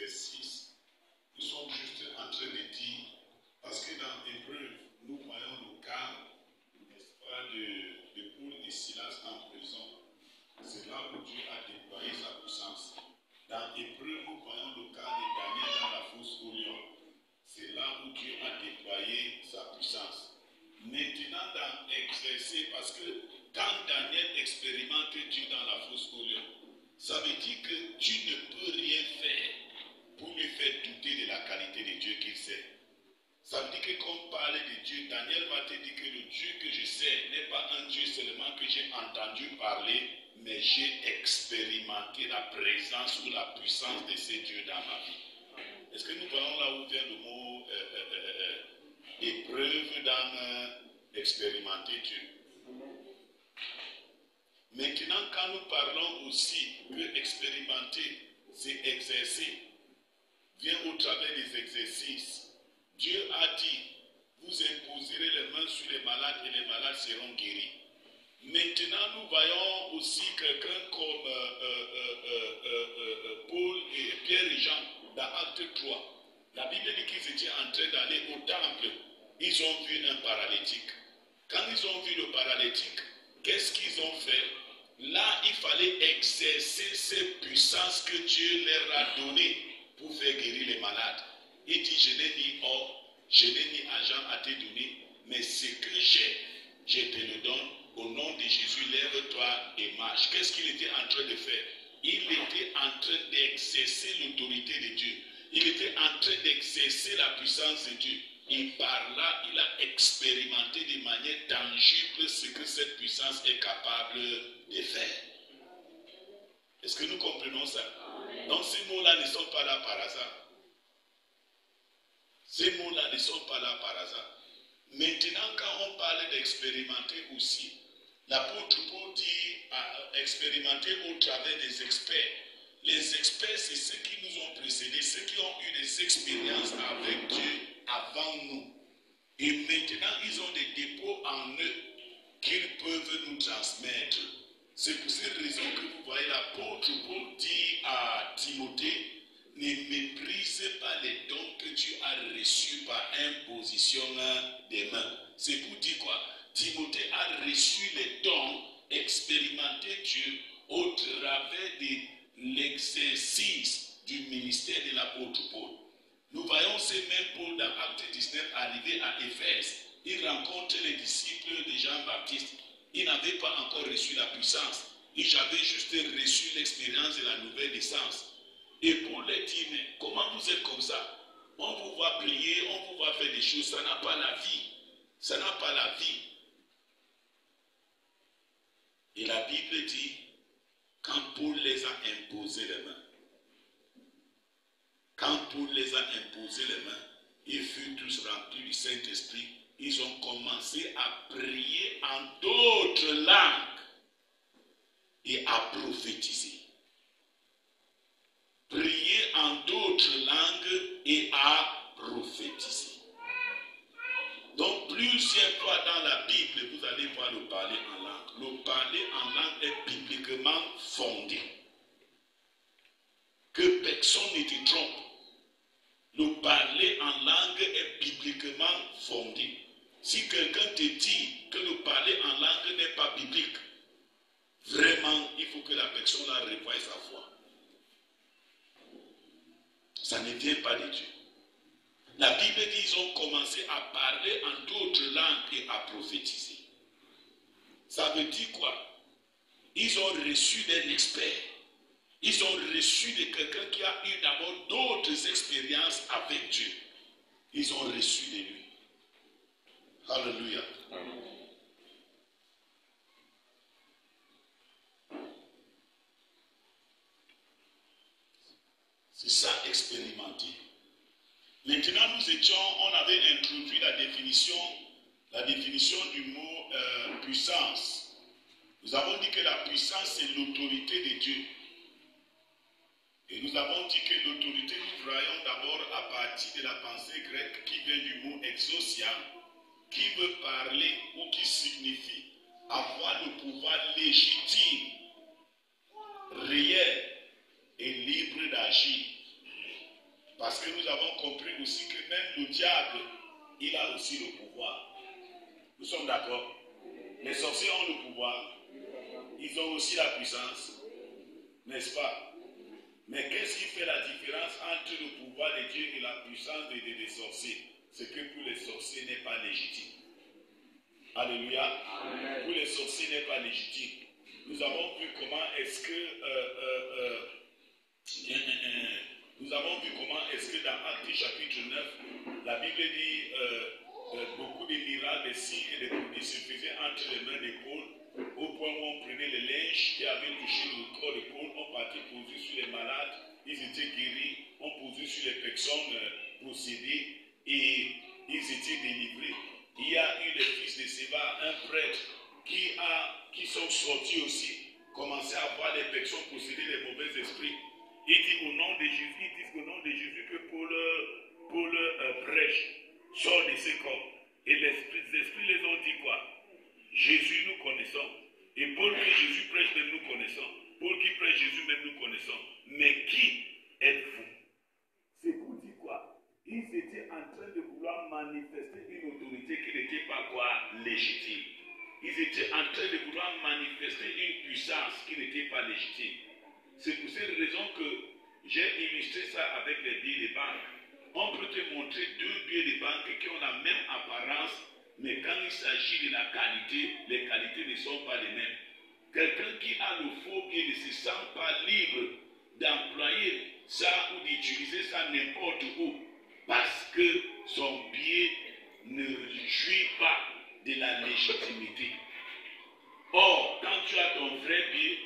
exercices, nous sommes juste en train de dire, parce que dans Hébreu, nous voyons le cas, n'est-ce pas, de Paul et Silas en prison. C'est là où Dieu a déployé sa puissance. Dans Hébreu, nous voyons le cas de Daniel dans la fosse au lion. C'est là où Dieu a déployé sa puissance. Maintenant, dans exercer, parce que quand Daniel expérimente Dieu dans la fosse au lion, ça veut dire que tu ne peux rien faire pour lui faire douter de la qualité de Dieu qu'il sait. Ça veut dire que quand on parle de Dieu, Daniel va te dire que le Dieu que je sais n'est pas un Dieu seulement que j'ai entendu parler, mais j'ai expérimenté la présence ou la puissance de ces dieux dans ma vie. Est-ce que nous voyons là où vient le mot épreuve dans expérimenter Dieu? Maintenant, quand nous parlons aussi que expérimenter, c'est exercer, vient au travers des exercices. Dieu a dit, vous imposerez les mains sur les malades et les malades seront guéris. Maintenant, nous voyons aussi quelqu'un comme Paul et Pierre et Jean dans Acte 3. La Bible dit qu'ils étaient en train d'aller au temple. Ils ont vu un paralytique. Quand ils ont vu le paralytique, qu'est-ce qu'ils ont fait? Là, il fallait exercer ces puissances que Dieu leur a données pour faire guérir les malades. Il dit, je n'ai ni or, je n'ai ni argent à te donner, mais ce que j'ai, je te le donne. Au nom de Jésus, lève-toi et marche. Qu'est-ce qu'il était en train de faire? Il était en train d'exercer l'autorité de Dieu. Il était en train d'exercer la puissance de Dieu. Et par là, il a expérimenté de manière tangible ce que cette puissance est capable de faire. Est-ce que nous comprenons ça? Donc ces mots-là ne sont pas là par hasard. Ces mots-là ne sont pas là par hasard. Maintenant, quand on parle d'expérimenter aussi, l'apôtre Paul dit à expérimenter au travers des experts. Les experts, c'est ceux qui nous ont précédés, ceux qui ont eu des expériences avec Dieu avant nous. Et maintenant, ils ont des dépôts en eux qu'ils peuvent nous transmettre. C'est pour cette raison que vous voyez l'apôtre Paul dit à Timothée, ne méprise pas les dons que tu as reçus par imposition des mains. C'est pour dire quoi? Timothée a reçu les dons, expérimenté Dieu au travers de l'exercice du ministère de l'apôtre Paul. Nous voyons ce même Paul dans Acte 19 arriver à Éphèse. Il rencontre les disciples de Jean-Baptiste. Il n'avait pas encore reçu la puissance. Il avait juste reçu l'expérience de la nouvelle naissance. Et Paul leur dit, mais comment vous êtes comme ça? On vous voit prier, on vous voit faire des choses, ça n'a pas la vie. Ça n'a pas la vie. Et la Bible dit, quand Paul les a imposé les mains, ils furent tous remplis du Saint-Esprit. Ils ont commencé à prier en d'autres langues et à prophétiser. Prier en d'autres langues et à prophétiser. Donc plusieurs fois dans la Bible, vous allez voir le parler en langue. Le parler en langue est bibliquement fondé. Que personne ne te trompe. Le parler en langue est bibliquement fondé. Si quelqu'un te dit que le parler en langue n'est pas biblique, vraiment, il faut que la personne la revoie sa foi. Ça ne vient pas de Dieu. La Bible dit qu'ils ont commencé à parler en d'autres langues et à prophétiser. Ça veut dire quoi? Ils ont reçu d'un expert. Ils ont reçu de quelqu'un qui a eu d'abord d'autres expériences avec Dieu. Ils ont reçu de lui. Alléluia. C'est ça, expérimenter. Maintenant, on avait introduit la définition du mot puissance. Nous avons dit que la puissance, c'est l'autorité de Dieu. Et nous avons dit que l'autorité, nous voyons d'abord à partir de la pensée grecque qui vient du mot exousia, qui veut parler ou qui signifie avoir le pouvoir légitime, réel et libre d'agir. Parce que nous avons compris aussi que même le diable, il a aussi le pouvoir. Nous sommes d'accord? Les sorciers ont le pouvoir. Ils ont aussi la puissance. N'est-ce pas? Mais qu'est-ce qui fait la différence entre le pouvoir de Dieu et la puissance des sorciers? C'est que pour les sorciers n'est pas légitime. Alléluia. Amen. Pour les sorciers n'est pas légitime. Nous avons vu comment est-ce que dans Actes chapitre 9, la Bible dit beaucoup de miracles, des signes et des prodiges se faisaient entre les mains de Paul, au point où on prenait les linges qui avaient touché le corps de Paul, on partait poser sur les malades, ils étaient guéris, on posait sur les personnes possédées et ils étaient délivrés. Il y a eu les fils de Séba, un prêtre, qui sont sortis aussi, commençaient à voir les personnes posséder les mauvais esprits. Il dit au nom de Jésus, ils disent au nom de Jésus que Paul prêche, sort de ce corps. Et les esprits les ont dit quoi? Jésus nous connaissons. Et Paul que Jésus prêche même nous connaissons. Paul qui prêche Jésus même nous connaissons. Mais qui êtes-vous? C'est pour dire quoi? Ils étaient en train de vouloir manifester une autorité qui n'était pas quoi? Légitime. Ils étaient en train de vouloir manifester une puissance qui n'était pas légitime. C'est pour cette raison que j'ai illustré ça avec les billets de banque. On peut te montrer deux billets de banque qui ont la même apparence, mais quand il s'agit de la qualité, les qualités ne sont pas les mêmes. Quelqu'un qui a le faux billet ne se sent pas libre d'employer ça ou d'utiliser ça n'importe où, parce que son billet ne jouit pas de la légitimité. Or, quand tu as ton vrai billet,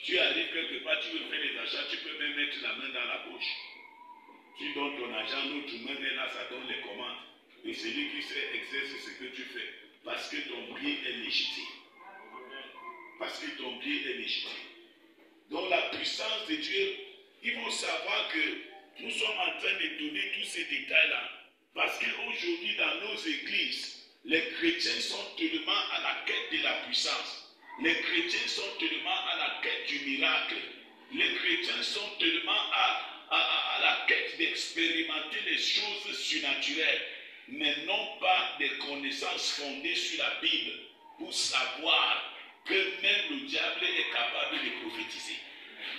tu arrives quelque part, tu veux faire des achats, tu peux même mettre la main dans la poche. Tu donnes ton argent, l'autre main est là, ça donne les commandes. Et celui qui sait exerce ce que tu fais. Parce que ton billet est légitime. Parce que ton billet est légitime. Donc la puissance de Dieu, il faut savoir que nous sommes en train de donner tous ces détails-là. Parce qu'aujourd'hui, dans nos églises, les chrétiens sont tellement à la quête de la puissance. Les chrétiens sont tellement à la quête du miracle. Les chrétiens sont tellement à la quête d'expérimenter les choses surnaturelles, mais non pas des connaissances fondées sur la Bible pour savoir que même le diable est capable de prophétiser,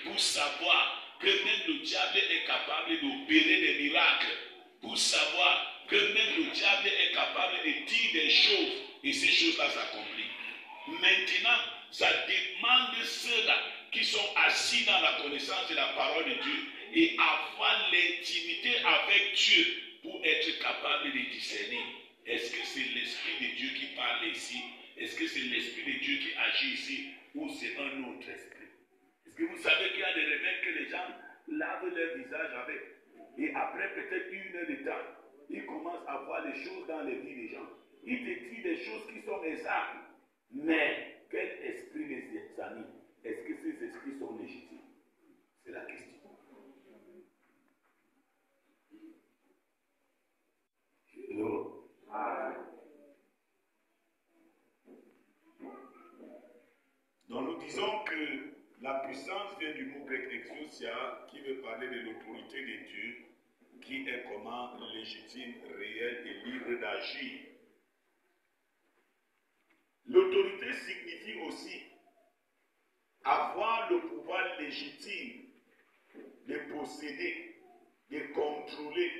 pour savoir que même le diable est capable d'opérer des miracles, pour savoir que même le diable est capable de dire des choses et ces choses-là s'accomplissent. Maintenant, ça demande ceux-là qui sont assis dans la connaissance de la parole de Dieu et avoir l'intimité avec Dieu pour être capable de discerner. Est-ce que c'est l'Esprit de Dieu qui parle ici? Est-ce que c'est l'Esprit de Dieu qui agit ici? Ou c'est un autre esprit? Est-ce que vous savez qu'il y a des remèdes que les gens lavent leur visage avec? Et après peut-être 1 heure de temps, ils commencent à voir des choses dans les vies des gens. Ils te disent des choses qui sont exactes. Mais quel esprit les examine? Est-ce que ces esprits sont légitimes? C'est la question. Hello? Donc nous disons que la puissance vient du mot grec exousia, qui veut parler de l'autorité de Dieu, qui est comment légitime, réelle et libre d'agir. L'autorité signifie aussi avoir le pouvoir légitime de posséder, de contrôler,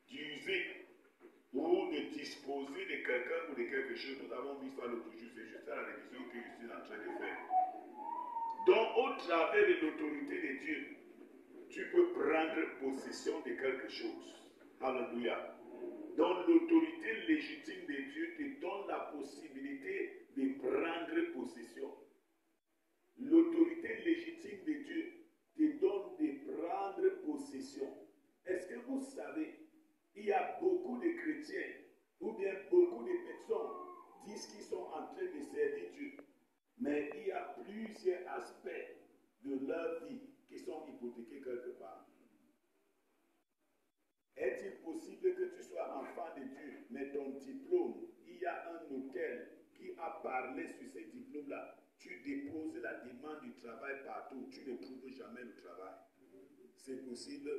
d'user ou de disposer de quelqu'un ou de quelque chose. Nous avons vu ça l'autre jour, c'est juste à la révision que je suis en train de faire. Donc, au travers de l'autorité de Dieu, tu peux prendre possession de quelque chose. Alléluia. Donc, l'autorité légitime de Dieu te donne la possibilité de prendre possession. L'autorité légitime de Dieu te donne de prendre possession. Est-ce que vous savez, il y a beaucoup de chrétiens, ou bien beaucoup de personnes disent qu'ils sont en train de servir Dieu, mais il y a plusieurs aspects de leur vie qui sont hypothéqués quelque part. Est-il possible que tu sois enfant de Dieu, mais ton diplôme, il y a un hôtel qui a parlé sur ce diplôme-là, tu déposes la demande du travail partout, tu ne trouves jamais le travail. C'est possible?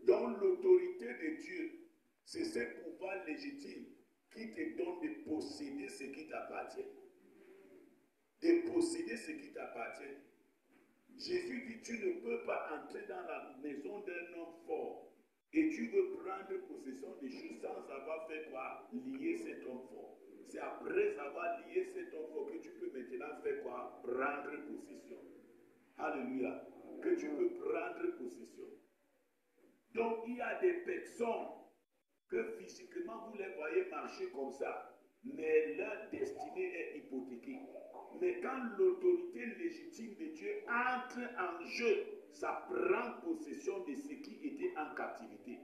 Donc l'autorité de Dieu, c'est ce pouvoir légitime qui te donne de posséder ce qui t'appartient. De posséder ce qui t'appartient. Jésus dit, tu ne peux pas entrer dans la maison d'un homme fort et tu veux prendre possession des choses sans avoir fait quoi? Lier cet homme fort. C'est après avoir lié cet homme fort que tu peux maintenant faire quoi? Prendre possession. Alléluia. Que tu peux prendre possession. Donc il y a des personnes que physiquement vous les voyez marcher comme ça, mais leur destinée est hypothéquée. Mais quand l'autorité légitime de Dieu entre en jeu, ça prend possession de ce qui était en captivité.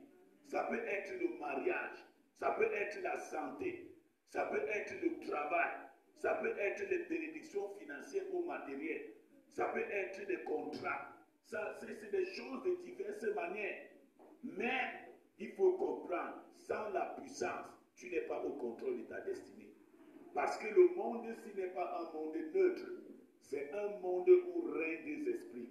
Ça peut être le mariage, ça peut être la santé, ça peut être le travail, ça peut être les bénédictions financières ou matérielles, ça peut être des contrats. C'est des choses de diverses manières. Mais il faut comprendre, sans la puissance, tu n'es pas au contrôle de ta destinée. Parce que le monde, ce n'est pas un monde neutre, c'est un monde où règnent des esprits.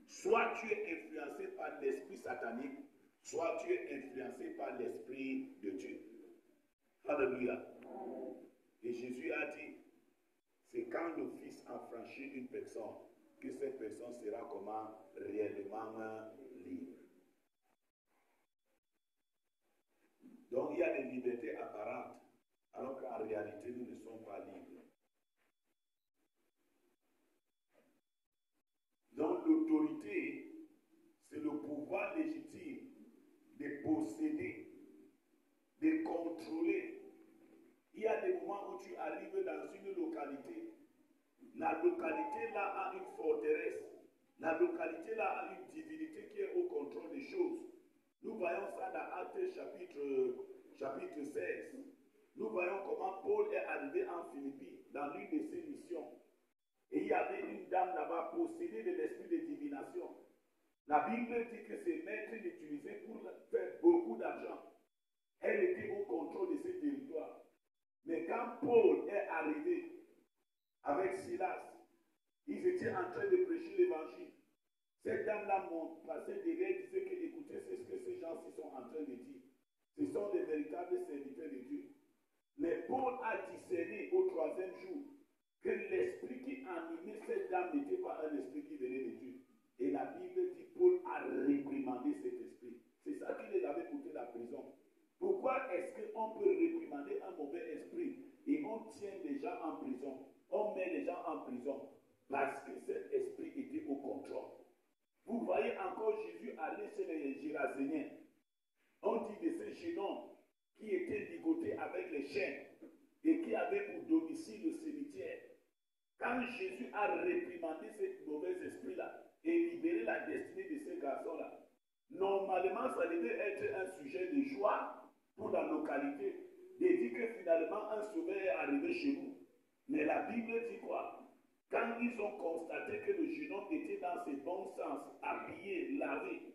Soit tu es influencé par l'esprit satanique, soit tu es influencé par l'esprit de Dieu. Alléluia. Et Jésus a dit, c'est quand le Fils affranchit une personne que cette personne sera comment réellement libre. Donc il y a des libertés apparentes, alors qu'en réalité nous ne sommes pas libres. Donc l'autorité, c'est le pouvoir légitime de posséder, de contrôler. Il y a des moments où tu arrives dans une localité. La localité là a une forteresse. La localité là a une divinité qui est au contrôle des choses. Nous voyons ça dans Actes chapitre 16. Nous voyons comment Paul est arrivé en Philippie dans l'une de ses missions. Et il y avait une dame là-bas possédée de l'esprit de divination. La Bible dit que ses maîtres l'utilisaient pour faire beaucoup d'argent. Elle était au contrôle de ce territoire. Mais quand Paul est arrivé avec Silas, ils étaient en train de prêcher l'évangile. Cette dame-là passait derrière et disait que écoutez, c'est ce que ces gens-ci sont en train de dire. Ce sont des véritables serviteurs de Dieu. Mais Paul a discerné au troisième jour que l'esprit qui animait cette dame n'était pas un esprit qui venait de Dieu. Et la Bible dit Paul a réprimandé cet esprit. C'est ça qui les avait coûté la prison. Pourquoi est-ce qu'on peut réprimander un mauvais esprit et on tient les gens en prison? On met les gens en prison parce que cet esprit était au contrôle. Vous voyez encore Jésus aller chez les Géraséniens. On dit de ces jeunes hommes qui étaient ligotés avec les chaînes et qui avaient pour domicile le cimetière. Quand Jésus a réprimandé ce mauvais esprit-là et libéré la destinée de ces garçons-là, normalement ça devait être un sujet de joie pour la localité, de dire que finalement un sauveur est arrivé chez nous. Mais la Bible dit quoi? Quand ils ont constaté que le jeune homme était dans ses bons sens, habillé, lavé,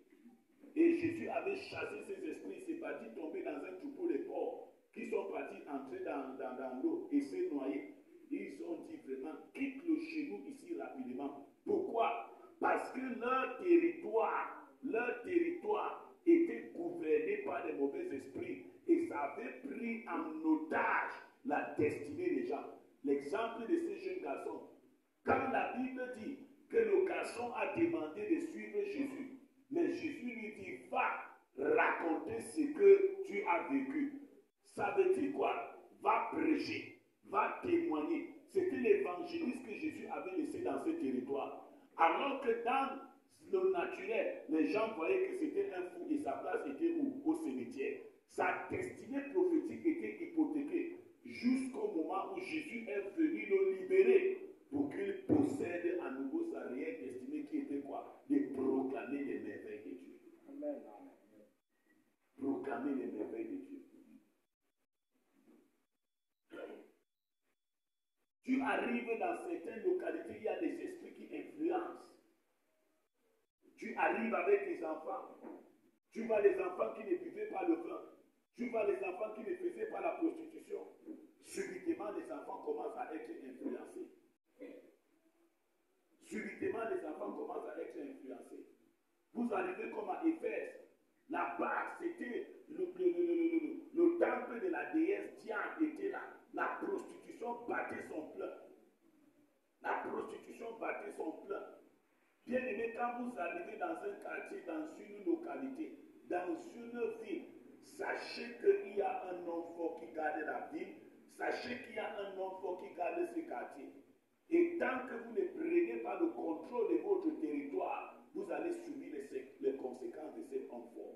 et Jésus avait chassé ces esprits, il s'est parti tomber dans un troupeau de porcs qui sont partis entrer dans l'eau et se noyer. Ils ont dit vraiment, quitte le chez nous ici rapidement. Pourquoi? Parce que leur territoire était gouverné par des mauvais esprits et ça avait pris en otage la destinée des gens. L'exemple de ces jeunes garçons. Quand la Bible dit que le garçon a demandé de suivre Jésus, mais Jésus lui dit, va raconter ce que tu as vécu. Ça veut dire quoi? Va prêcher, va témoigner. C'était l'évangéliste que Jésus avait laissé dans ce territoire. Alors que dans le naturel, les gens voyaient que c'était un fou et sa place était où? Au cimetière. Sa destinée prophétique était hypothéquée jusqu'au moment où Jésus est venu le libérer pour qu'il possède à nouveau sa réelle destinée qui était quoi? De proclamer les merveilles de Dieu. Amen. Proclamer les merveilles de Dieu. Tu arrives dans certaines localités, il y a des esprits qui influencent. Tu arrives avec tes enfants. Tu vois les enfants qui ne buvaient pas le vin. Tu vois les enfants qui ne faisaient pas la prostitution. Subitement, les enfants commencent à être influencés. Subitement, les enfants commencent à être influencés. Vous arrivez comme à Éphèse. La bague, c'était le temple de la déesse Diane était là. La prostitution battait son plein. La prostitution battait son plein. Bien aimé, quand vous arrivez dans un quartier, dans une localité, dans une ville, sachez qu'il y a un homme fort qui garde la ville. Sachez qu'il y a un homme fort qui garde ce quartier. Et tant que vous ne prenez pas le contrôle de votre territoire, vous allez subir les conséquences de cet homme fort.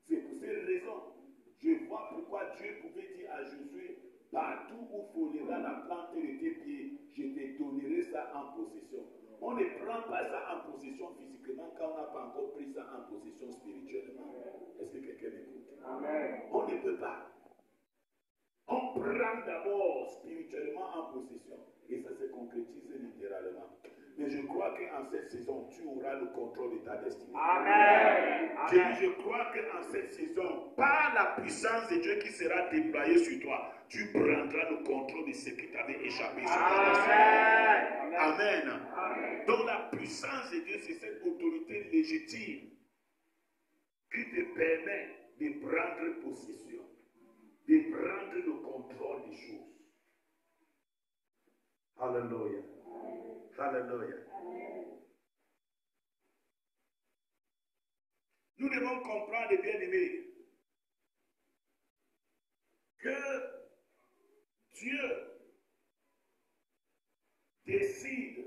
C'est pour cette raison, je vois pourquoi Dieu pouvait dire à Josué, partout où foulera la plante de tes pieds, je te donnerai ça en possession. On ne prend pas ça en possession physiquement quand on n'a pas encore pris ça en possession spirituellement. Est-ce que quelqu'un m'écoute? Amen. On ne peut pas. On prend d'abord spirituellement en possession. Et ça se concrétise littéralement. Mais je crois qu'en cette saison, tu auras le contrôle de ta destinée. Amen. Je crois qu'en cette saison, par la puissance de Dieu qui sera déployée sur toi, tu prendras le contrôle de ce qui t'avait échappé sur ta destinée. Amen. Amen. Donc la puissance de Dieu, c'est cette autorité légitime qui te permet de prendre possession, de prendre le contrôle des choses. Alléluia. Alléluia. Nous devons comprendre, bien aimés, que Dieu décide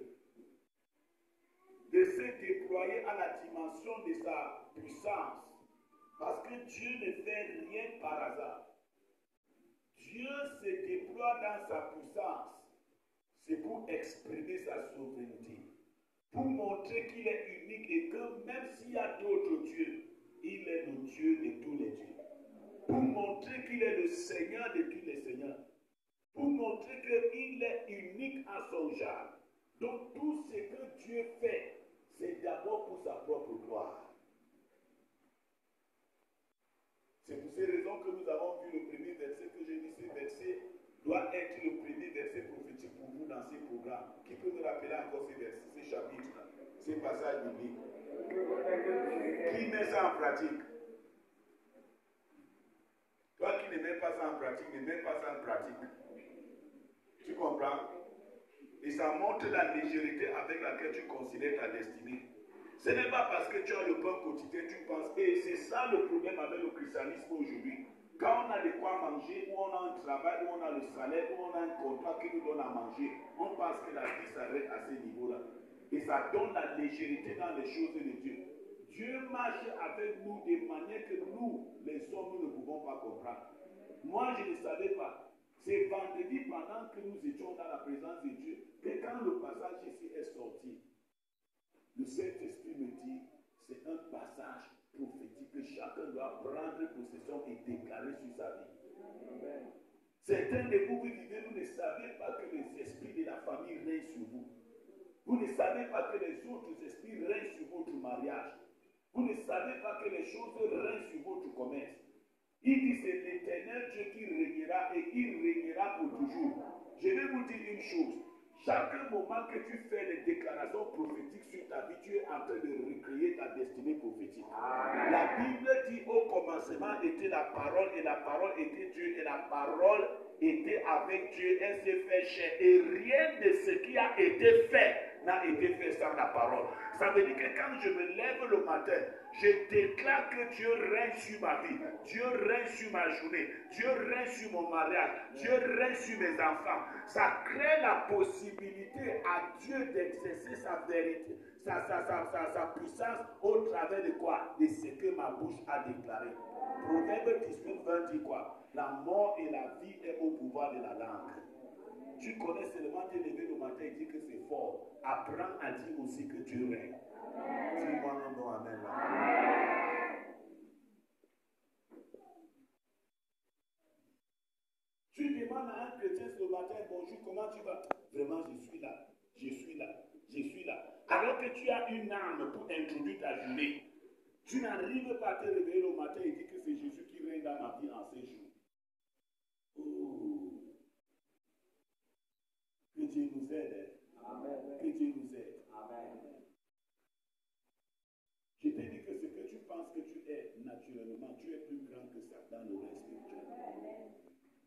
de se déployer à la dimension de sa puissance. Parce que Dieu ne fait rien par hasard. Dieu se déploie dans sa puissance. C'est pour exprimer sa souveraineté. Pour montrer qu'il est unique et que même s'il y a d'autres dieux, il est le Dieu de tous les dieux. Pour montrer qu'il est le Seigneur de tous les seigneurs. Pour montrer qu'il est unique à son genre. Donc tout ce que Dieu fait, c'est d'abord pour sa propre gloire. C'est pour ces raisons que nous avons vu le premier verset que j'ai dit. Ce verset doit être le premier verset prophétique pour vous dans ces programmes. Qui peut me rappeler encore ces versets, ces chapitres, ces passages bibliques? Qui met ça en pratique? Toi qui ne mets pas ça en pratique, ne mets pas ça en pratique. Tu comprends? Et ça montre la légèreté avec laquelle tu considères ta destinée. Ce n'est pas parce que tu as le pain quotidien, tu penses. Et c'est ça le problème avec le christianisme aujourd'hui. Quand on a de quoi manger, où on a un travail, où on a le salaire, où on a un contrat qui nous donne à manger, on pense que la vie s'arrête à ce niveau-là. Et ça donne la légèreté dans les choses de Dieu. Dieu marche avec nous de manière que nous, les hommes, nous ne pouvons pas comprendre. Moi, je ne savais pas. C'est vendredi, pendant que nous étions dans la présence de Dieu, que quand le passage ici est sorti, le Saint-Esprit me dit, c'est un passage prophétique que chacun doit prendre possession et déclarer sur sa vie. Amen. Certains de vous, vivez, vous ne savez pas que les esprits de la famille règnent sur vous. Vous ne savez pas que les autres esprits règnent sur votre mariage. Vous ne savez pas que les choses règnent sur votre commerce. Il dit, c'est l'Éternel Dieu qui régnera et il régnera pour toujours. Je vais vous dire une chose. Chaque moment que tu fais des déclarations prophétiques sur ta vie, tu es en train de recréer ta destinée prophétique. Amen. La Bible dit au commencement était la parole et la parole était Dieu et la parole était avec Dieu. Elle s'est fait chair et rien de ce qui a été fait n'a été fait sans la parole. Ça veut dire que quand je me lève le matin, je déclare que Dieu règne sur ma vie, Dieu règne sur ma journée, Dieu règne sur mon mariage, Dieu règne sur mes enfants. Ça crée la possibilité à Dieu d'exercer sa vérité, sa puissance au travers de quoi? De ce que ma bouche a déclaré. Proverbe 18:20 dit quoi? La mort et la vie est au pouvoir de la langue. Tu connais seulement te lever le matin et dire que c'est fort. Apprends à dire aussi que Dieu règne. Dis-moi un bon amen là. Tu demandes à un chrétien ce matin, bonjour, comment tu vas? Vraiment, je suis là, je suis là, je suis là. Alors que tu as une âme pour introduire ta journée, tu n'arrives pas à te réveiller le matin et dire que c'est Jésus qui règne dans ma vie en ces jours. Oh. Que Dieu nous aide. Amen. Que Dieu nous aide. Amen. Je te dis que ce que tu penses que tu es naturellement, tu es plus grand que ça dans le règne spirituel.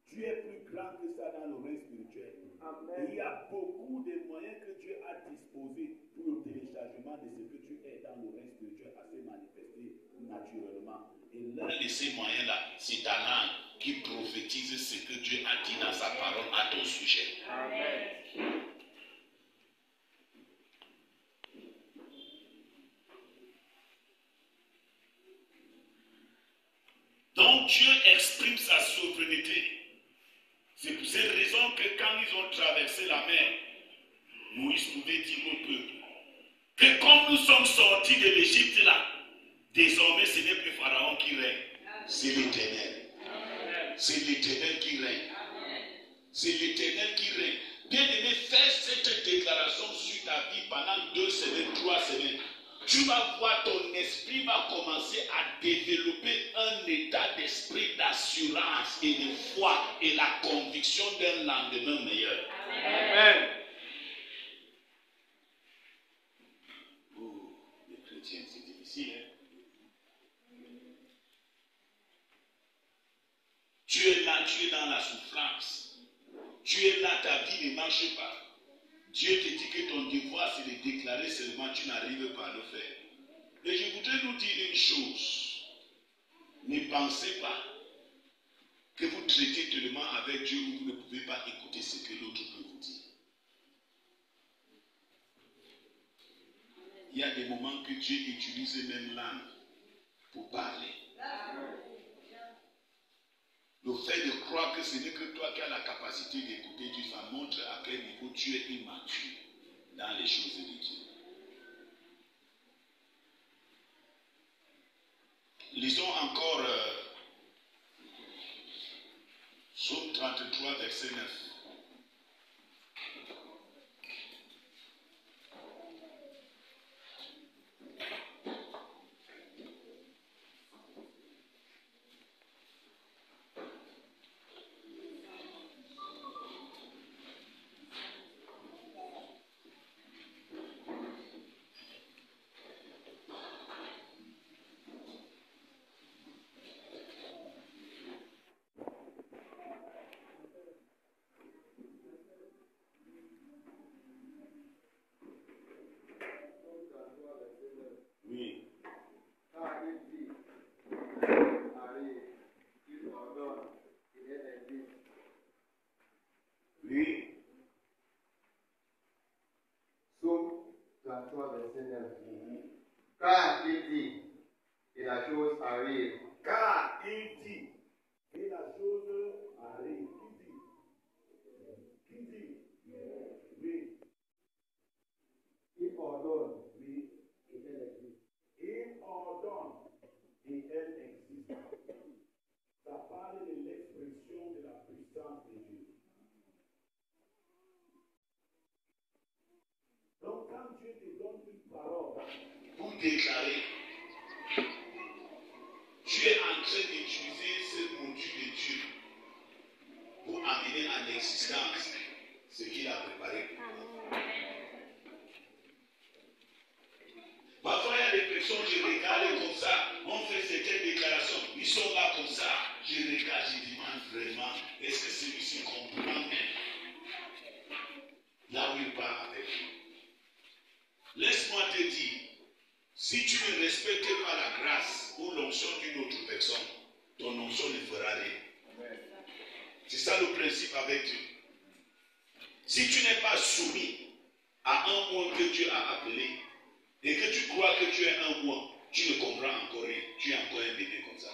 Tu es plus grand que ça dans le règne spirituel. Amen. Il y a beaucoup de moyens que Dieu a disposés pour le téléchargement de ce que tu es dans le règne spirituel à se manifester naturellement. Et l'un de ces moyens-là, c'est ta langue qui prophétise ce que Dieu a dit dans sa parole à ton sujet. Amen. Donc Dieu exprime sa souveraineté. C'est pour cette raison que quand ils ont traversé la mer, Moïse pouvait dire au peuple que comme nous sommes sortis de l'Égypte là, désormais ce n'est plus Pharaon qui règne, c'est l'Éternel. C'est l'Éternel qui règne. C'est l'Éternel qui règne. Bien-aimé, fais cette déclaration sur ta vie pendant 2 semaines, 3 semaines. Tu vas voir, ton esprit va commencer à développer un état d'esprit d'assurance et de foi et la conviction d'un lendemain meilleur. Amen. Oh, les chrétiens, c'est difficile. Hein? Tu es là, tu es dans la souffrance. Tu es là, ta vie ne marche pas. Dieu te dit que ton devoir, c'est de déclarer seulement, tu n'arrives pas à le faire. Et je voudrais nous dire une chose. Ne pensez pas que vous traitez tellement avec Dieu où vous ne pouvez pas écouter ce que l'autre peut vous dire. Il y a des moments que Dieu utilise même langue pour parler. Le fait de croire que ce n'est que toi qui as la capacité d'écouter Dieu, ça montre à quel niveau tu es immature dans les choses de Dieu. Lisons encore Psaume 33, verset 9. Car il dit, et la chose arrive. Car il dit, et la chose arrive. Qui dit? Oui. Il ordonne, oui, et elle existe. Il ordonne, et elle existe. Ça parle de l'expression de la puissance de Dieu. Donc quand Dieu te donne une parole pour déclarer, tu es en train d'utiliser ce module de Dieu pour amener en existence ce qu'il a préparé pour toi. Parfois, il y a des personnes qui regardent comme ça, on fait certaines déclarations, ils sont là comme ça, je regarde, je demande vraiment, est-ce que celui-ci comprend même là où il part avec nous? Laisse-moi te dire, si tu ne respectes pas la grâce ou l'onction d'une autre personne, ton onction ne fera rien. C'est ça le principe avec Dieu. Si tu n'es pas soumis à un monde que Dieu a appelé et que tu crois que tu es un roi, tu ne comprends encore rien. Tu es encore un bébé comme ça.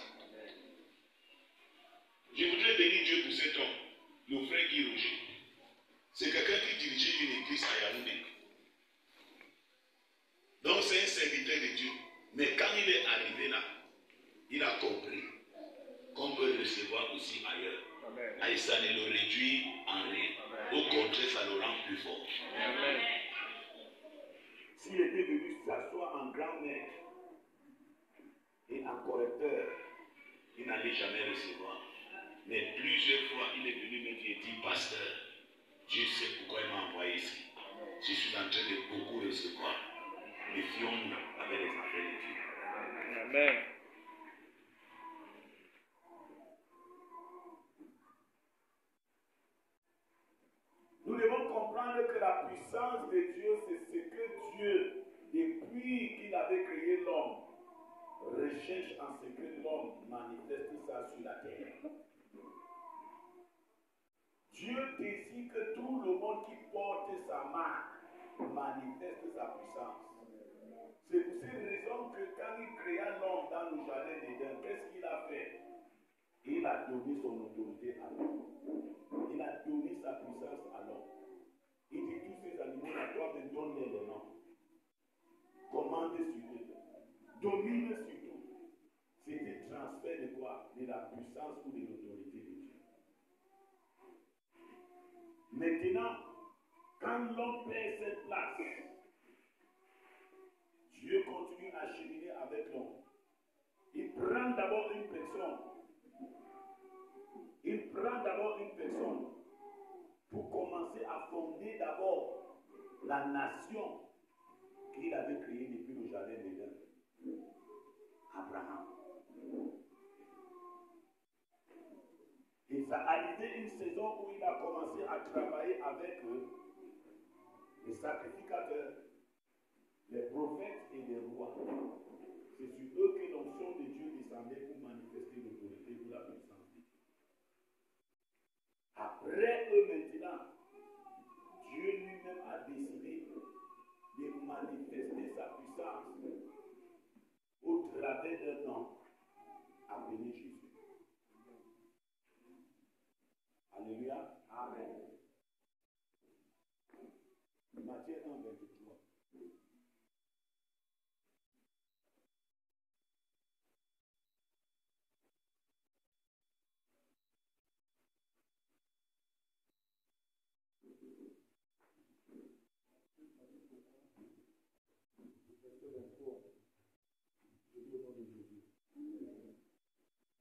Je voudrais bénir Dieu pour cet homme, le frère Guy Roger. C'est quelqu'un qui dirigeait une église à Yaoundé. Donc c'est un serviteur de Dieu. Mais quand il est arrivé là, il a compris qu'on peut le recevoir aussi ailleurs. Et ça ne le réduit en rien. Au contraire, ça le rend plus fort. Amen. S'il était venu s'asseoir en grand maître et en correcteur, il n'allait jamais recevoir. Mais plusieurs fois, il est venu me dire, pasteur, Dieu sait pourquoi il m'a envoyé ici. Je suis en train de beaucoup recevoir. Méfions-nous avec les affaires de Dieu. Amen. Nous devons comprendre que la puissance de Dieu, c'est ce que Dieu, depuis qu'il avait créé l'homme, recherche en ce que l'homme manifeste ça sur la terre. Dieu désire que tout le monde qui porte sa marque manifeste sa puissance. C'est pour cette raison que quand il créa l'homme dans le jardin d'Éden, qu'est-ce qu'il a fait? Il a donné son autorité à l'homme. Il a donné sa puissance à l'homme. Il dit tous ces animaux-là, toi, me donne-les le nom. Commande sur eux. Domine sur tout. C'était transfert de quoi? De la puissance ou de l'autorité de Dieu. Maintenant, quand l'homme perd cette place, Dieu continue à cheminer avec l'homme. Il prend d'abord une personne. Il prend d'abord une personne pour commencer à fonder d'abord la nation qu'il avait créée depuis le jardin d'Éden. Abraham. Et ça a arrivé une saison où il a commencé à travailler avec les sacrificateurs, les prophètes et les rois. C'est sur eux que l'onction de Dieu descendait pour manifester l'autorité de la puissance de Dieu. Après eux maintenant, Dieu lui-même a décidé de manifester sa puissance au travers d'un homme appelé Jésus. Alléluia. Amen. Matthieu 1, 23.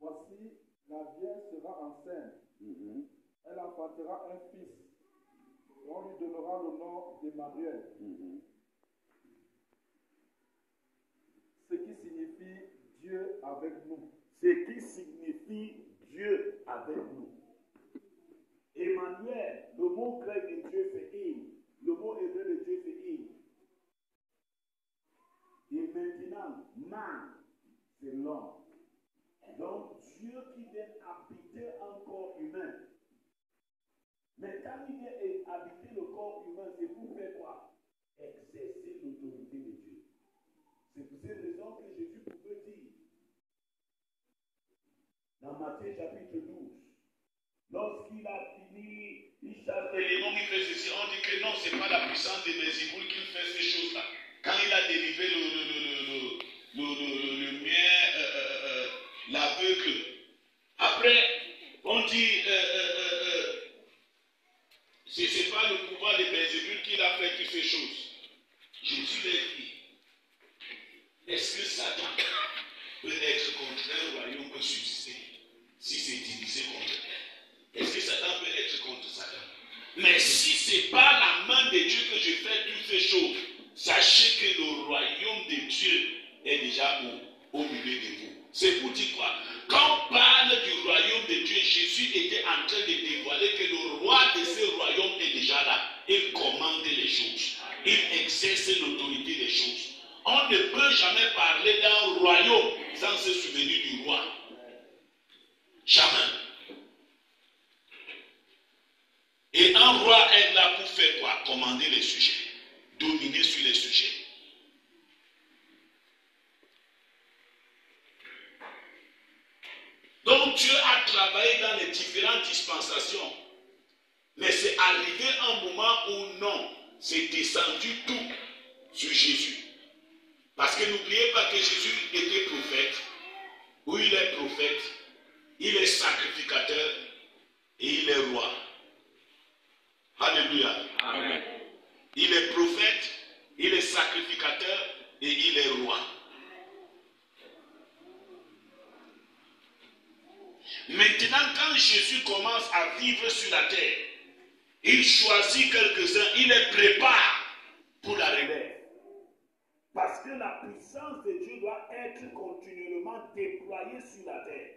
Voici, la Vierge sera enceinte. Elle enfantera un fils. Et on lui donnera le nom d'Emmanuel. Ce qui signifie Dieu avec nous. Ce qui signifie Dieu avec nous. Emmanuel, le mot grec de Dieu c'est Il. Le mot hébreu de Dieu c'est Il. Et maintenant, man, c'est l'homme. Donc Dieu qui vient habiter un corps humain. Mais quand il vient habiter le corps humain, c'est pour faire quoi? Exercer l'autorité de Dieu. C'est pour cette raison que Jésus pouvait dire, dans Matthieu chapitre 12, lorsqu'il a fini, il chasse les démons, il fait ceci, on dit que non, ce n'est pas la puissance de Belzébuth qu'il fait ces choses-là. Quand il a délivré le mien, l'aveugle, après, on dit, ce n'est pas le pouvoir de Belzébuth qu'il a fait toutes ces choses. Jésus l'a dit. Est-ce que Satan peut être contre un royaume peut subsister si c'est divisé contre elle? Est-ce que Satan peut être contre Satan? Mais si ce n'est pas la main de Dieu que je fais toutes ces choses, sachez que le royaume de Dieu est déjà au milieu de vous. C'est pour dire quoi? Quand on parle du royaume de Dieu, Jésus était en train de dévoiler que le roi de ce royaume est déjà là. Il commande les choses. Il exerce l'autorité des choses. On ne peut jamais parler d'un royaume sans se souvenir du roi. Jamais. Et un roi est là pour faire quoi? Commander les sujets. Dominer sur les sujets. Donc Dieu a travaillé dans les différentes dispensations. Mais c'est arrivé un moment où non, c'est descendu tout sur Jésus. Parce que n'oubliez pas que Jésus était prophète. Oui, il est prophète. Il est sacrificateur. Et il est roi. Alléluia. Amen. Il est prophète. Il est sacrificateur. Et il est roi. Maintenant, quand Jésus commence à vivre sur la terre, il choisit quelques-uns, il les prépare pour la relève. Parce que la puissance de Dieu doit être continuellement déployée sur la terre.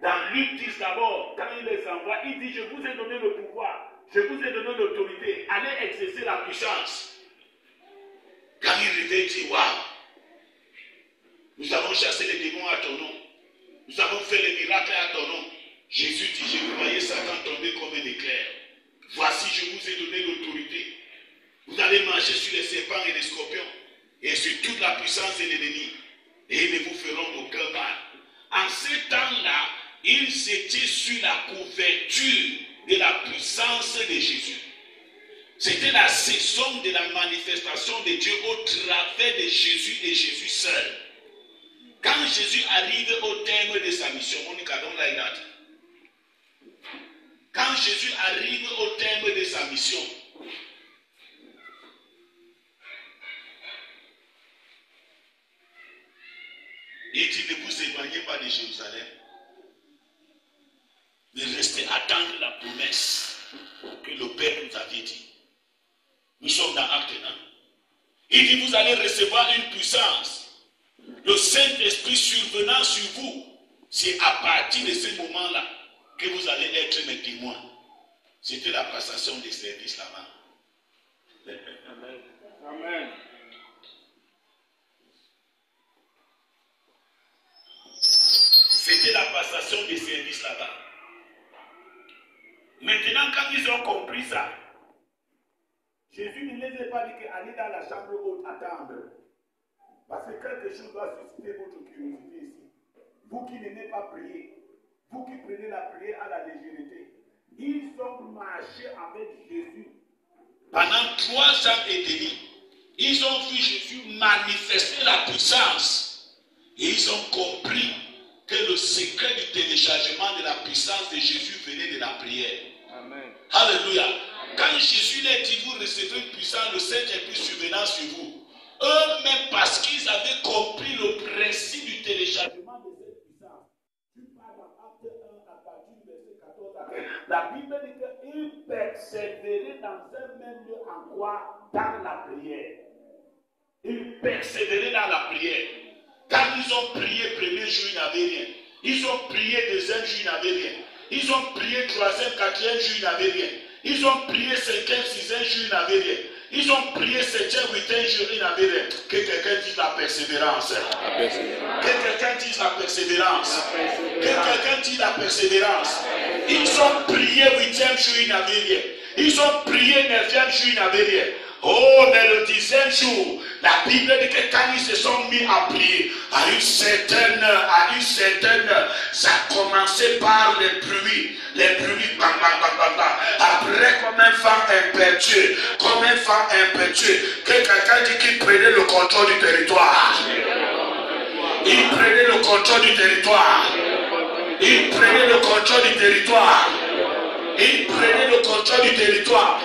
Dans Luc 10 d'abord, quand il les envoie, il dit, je vous ai donné le pouvoir, je vous ai donné l'autorité, allez exercer la puissance. Quand il revient, il dit, waouh, nous avons chassé les démons à ton nom, nous avons fait les miracles à ton nom. Jésus dit, je voyais Satan tomber comme un éclair. Voici, je vous ai donné l'autorité. Vous allez marcher sur les serpents et les scorpions et sur toute la puissance de l'ennemi. Et ils ne vous feront aucun mal. En ce temps-là, ils étaient sur la couverture de la puissance de Jésus. C'était la saison de la manifestation de Dieu au travers de Jésus et Jésus seul. Quand Jésus arrive au terme de sa mission, Monica, don't like that. Quand Jésus arrive au terme de sa mission, il dit, ne vous éloignez pas de Jérusalem, mais restez attendre la promesse que le Père nous avait dit. Nous sommes dans Acte 1. Il dit, vous allez recevoir une puissance. Le Saint-Esprit survenant sur vous, c'est à partir de ce moment-là que vous allez être mes témoins. C'était la passation des services là-bas. Amen. Amen. C'était la passation des services là-bas. Maintenant, quand ils ont compris ça, Jésus ne les a pas dit qu'aller dans la chambre haute attendre. Parce que quelque chose doit susciter votre curiosité ici. Vous qui n'aimez pas prier, vous qui prenez la prière à la légèreté, ils ont marché avec Jésus pendant 3 ans et demi. Ils ont vu Jésus manifester la puissance. Et ils ont compris que le secret du téléchargement de la puissance de Jésus venait de la prière. Amen. Alléluia. Quand Jésus leur dit, vous recevrez une puissance, le Saint-Esprit survenant sur vous. Eux-mêmes, parce qu'ils avaient compris le principe du téléchargement de cette puissance. Tu parles dans Acte 1 à partir du verset 14 à 15. La Bible dit qu'ils persévéraient dans un même lieu en quoi? Dans la prière. Ils persévéraient dans la prière. Quand ils ont prié premier jour, ils n'avaient rien. Ils ont prié deuxième jour, ils n'avaient rien. Ils ont prié troisième, quatrième jour, ils n'avaient rien. Ils ont prié cinquième, sixième jour, ils n'avaient rien. Ils ont prié septième, huitième jour, ils n'avaient rien. Que quelqu'un dise la persévérance. Que quelqu'un dise la persévérance. Que quelqu'un dise la persévérance. Ils ont prié huitième jour, ils n'avaient rien. Ils ont prié neuvième jour, ils n'avaient rien. Oh, mais le 10e jour, la Bible dit que quand ils se sont mis à prier, à une certaine heure, ça a commencé par les bruits, bang, bang, bang, bang, bang. Après, comme un vent impétueux, que quelqu'un dit qu'il prenait le contrôle du territoire. Il prenait le contrôle du territoire. Il prenait le contrôle du territoire. Il prenait le contrôle du territoire.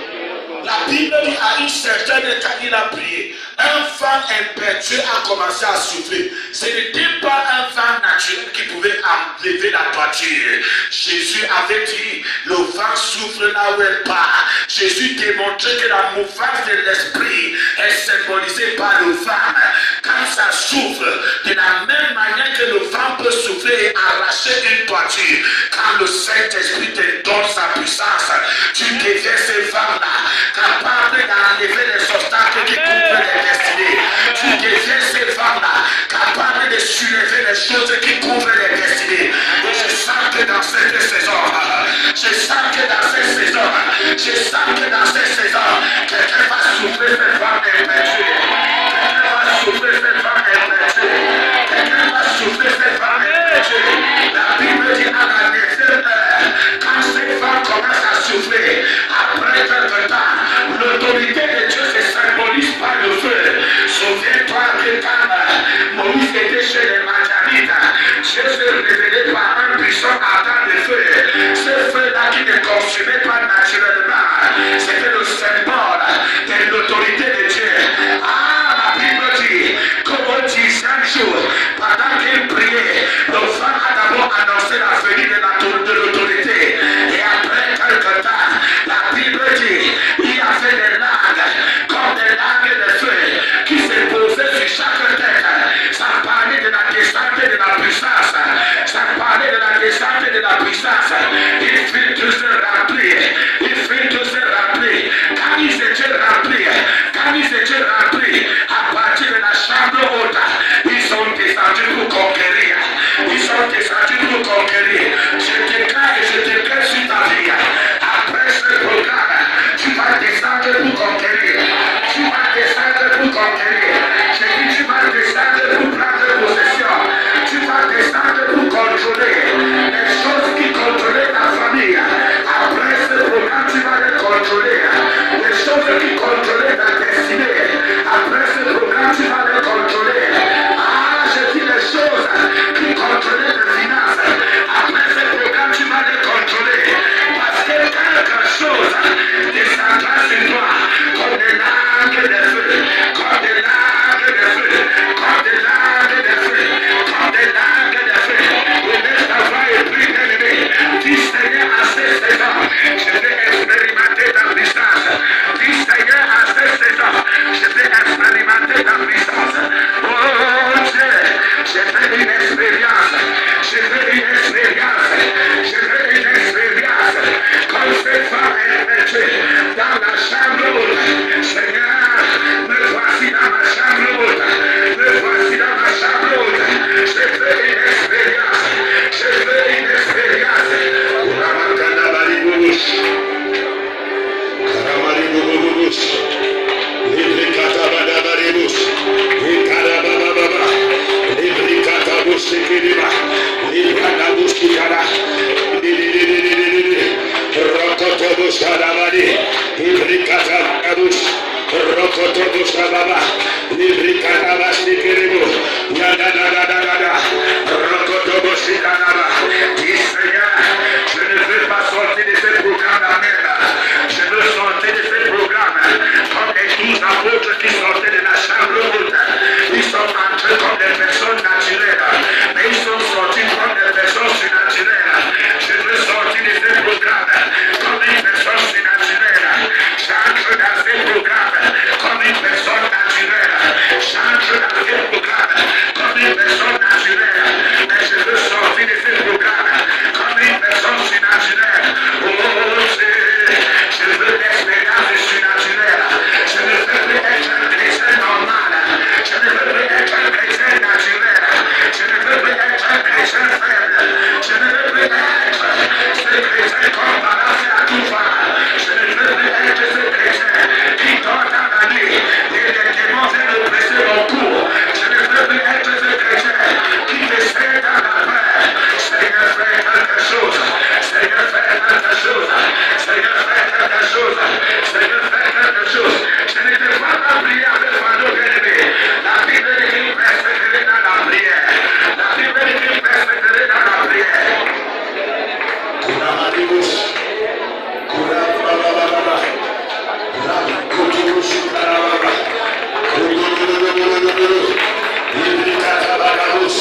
La Bible dit à une certaine heure quand il a prié, un vent impétueux a commencé à souffler. Ce n'était pas un vent naturel qui pouvait enlever la toiture. Jésus avait dit, le vent souffle là où elle part. Jésus démontrait que la mouvance de l'esprit est symbolisée par le vent. Quand ça souffle, de la même manière que le vent peut souffler et arracher une toiture, quand le Saint-Esprit te donne sa puissance, tu deviens ce vent-là, capable d'enlever les obstacles qui couvrent les destinées. Tu deviens ces femmes-là, capables de soulever les choses qui couvrent les destinées. Et je sens que dans cette saison, quelqu'un va souffler cette femme impétueux. Quelqu'un va souffler cette femme impétueux. Quelqu'un va souffler cette femme impétueux. La Bible dit à la 9e heure, quand cette femme commence à souffler, après quelque temps, l'autorité de Dieu se symbolise par le feu. Souviens-toi que quand Moïse était chez les Madianites, Dieu se révélait par un puissant ardent de feu. Ce feu-là qui ne consumait pas naturellement, c'était le symbole de l'autorité de Dieu. Ah, la Bible dit, comme au 10e jour, pendant qu'il priait, le vent a d'abord annoncé la venue de l'autorité. Et après quelque temps, la Bible dit, il y avait des langues, comme des langues de feu, je ne veux pas sortir de ce programme, amen. Je veux sortir de ce programme comme les 12 apôtres qui sortaient de la chambre haute. Ils sont entrés comme des personnes naturelles, mais ils sont sortis comme des personnes surnaturelles. Je veux sortir de ce programme comme une personne surnaturelle. J'entre dans ce programme comme une personne naturelle. J'entre dans ce programme comme une personne naturelle. Mais je veux sortir de ce programme comme une personne surnaturelle. Oh, je veux l'expérience surnaturelle. Je ne veux plus être un chrétien normal. Je ne veux plus être un chrétien naturel. Je ne veux plus être un chrétien faible. Je ne veux plus être ce chrétien qu'on balance à tout va. Je ne veux plus être ce chrétien qui dort dans la nuit et les démons viennent oppresser mon cou. Je ne veux plus être ce chrétien qui essaie dans la peur. Seigneur, fais quelque chose. Seigneur, fais quelque chose. Seigneur, fais quelque chose. Seigneur, fais quelque chose. Je ne te vois pas prier avec Fado bien-aimé. La Bible dit persévérer dans la prière. La Bible dit persévérer dans la prière. Kuramadibus. Kurababababa. Rakutubush karababa. Kurubububububububub. Ibrikatabababus.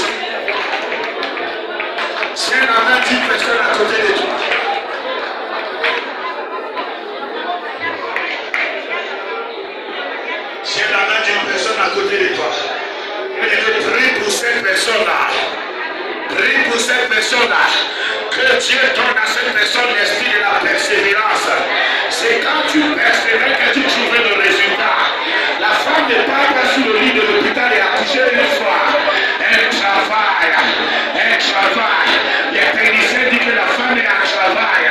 C'est la main d'une personne à côté de toi. C'est la main d'une personne à côté de toi. Et je prie pour cette personne-là. Prie pour cette personne-là. Que Dieu donne à cette personne l'esprit de la persévérance. C'est quand tu persévères que tu trouves le résultat. La femme ne part pas sur le lit de l'hôpital et accoucher une fois. Elle travaille. Elle travaille. Les techniciens disent que la femme est en travail.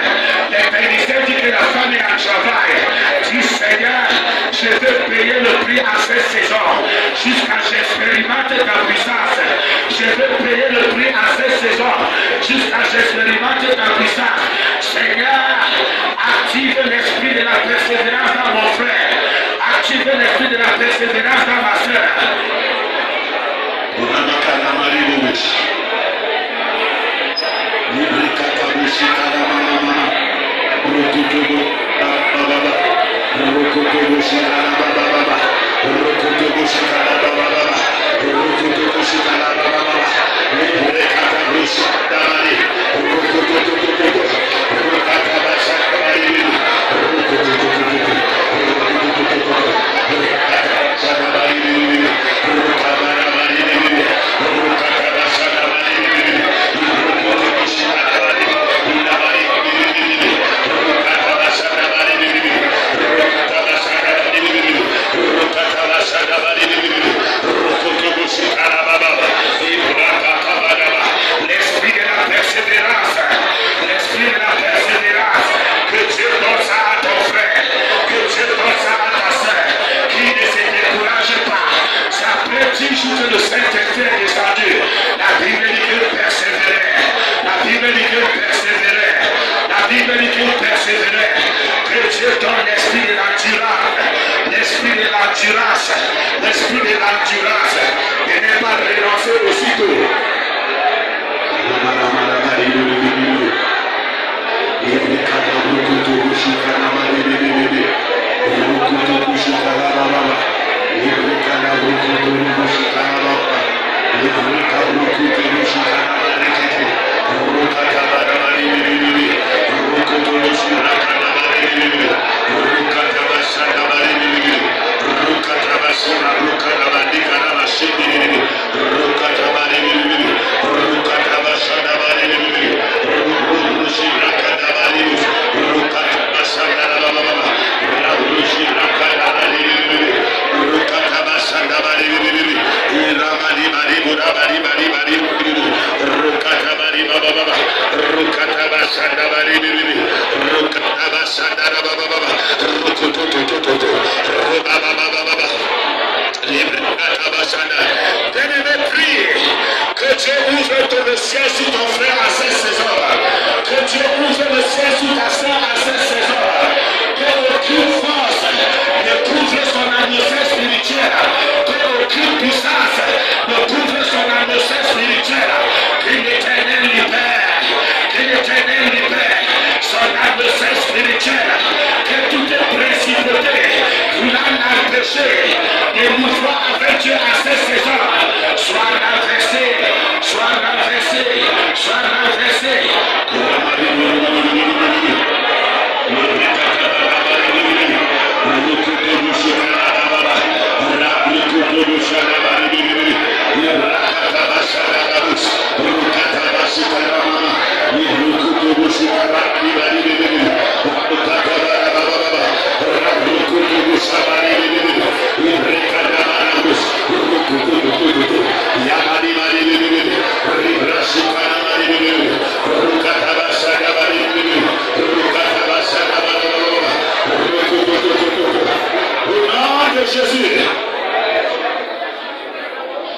Les techniciens disent que la femme est en travail. Dis Seigneur, je veux payer le prix à cette saison. Jusqu'à j'expérimente ta puissance. Je veux payer le prix à cette saison. Jusqu'à j'expérimente ta puissance. Seigneur, active l'esprit de la persévérance dans mon frère. Active l'esprit de la persévérance dans ma soeur. L'esprit de la persévérance, l'esprit de la persévérance, que Dieu donne ça à ton frère, que Dieu donne ça à ta soeur, qui ne se décourage pas. Ça peut dire que le Saint-Esprit est descendu. La Bible dit que persévérer, la Bible dit que persévérer, la Bible dit que persévérer, que Dieu donne l'esprit de l'endurance, l'esprit de l'endurance, l'esprit de l'endurance, et ne pas renoncer aussitôt. Que Dieu ouvre le ciel sur ton frère à cette saison. Que Dieu ouvre le ciel sur ta soeur à cette saison. Que aucune force ne trouve son atmosphère spirituelle. Que aucune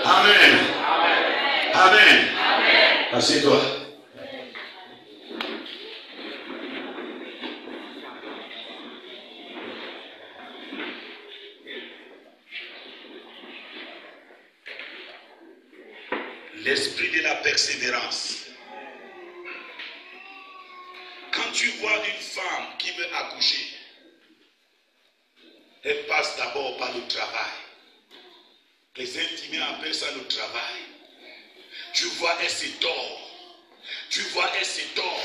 Amen. Amen. Assieds-toi. L'esprit de la persévérance. Quand tu vois une femme qui veut accoucher, elle passe d'abord par le travail. Les infirmiers appellent ça le travail. Tu vois, elle se tord. Tu vois, elle se tord.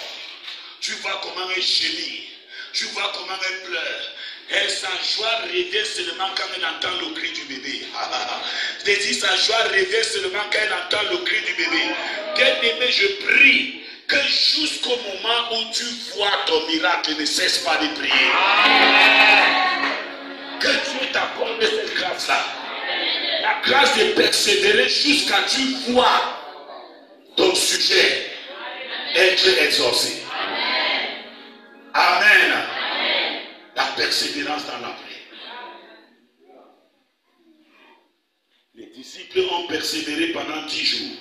Tu vois comment elle gémit. Tu vois comment elle pleure. Elle, sa joie revient seulement quand elle entend le cri du bébé. Je dis, sa joie revient seulement quand elle entend le cri du bébé. Bien-aimé, je prie que jusqu'au moment où tu vois ton miracle, ne cesse pas de prier. Que Dieu t'accorde cette grâce-là. La grâce de persévérer jusqu'à ce que tu vois ton sujet être exaucé. Amen. La persévérance dans la prière. Les disciples ont persévéré pendant 10 jours.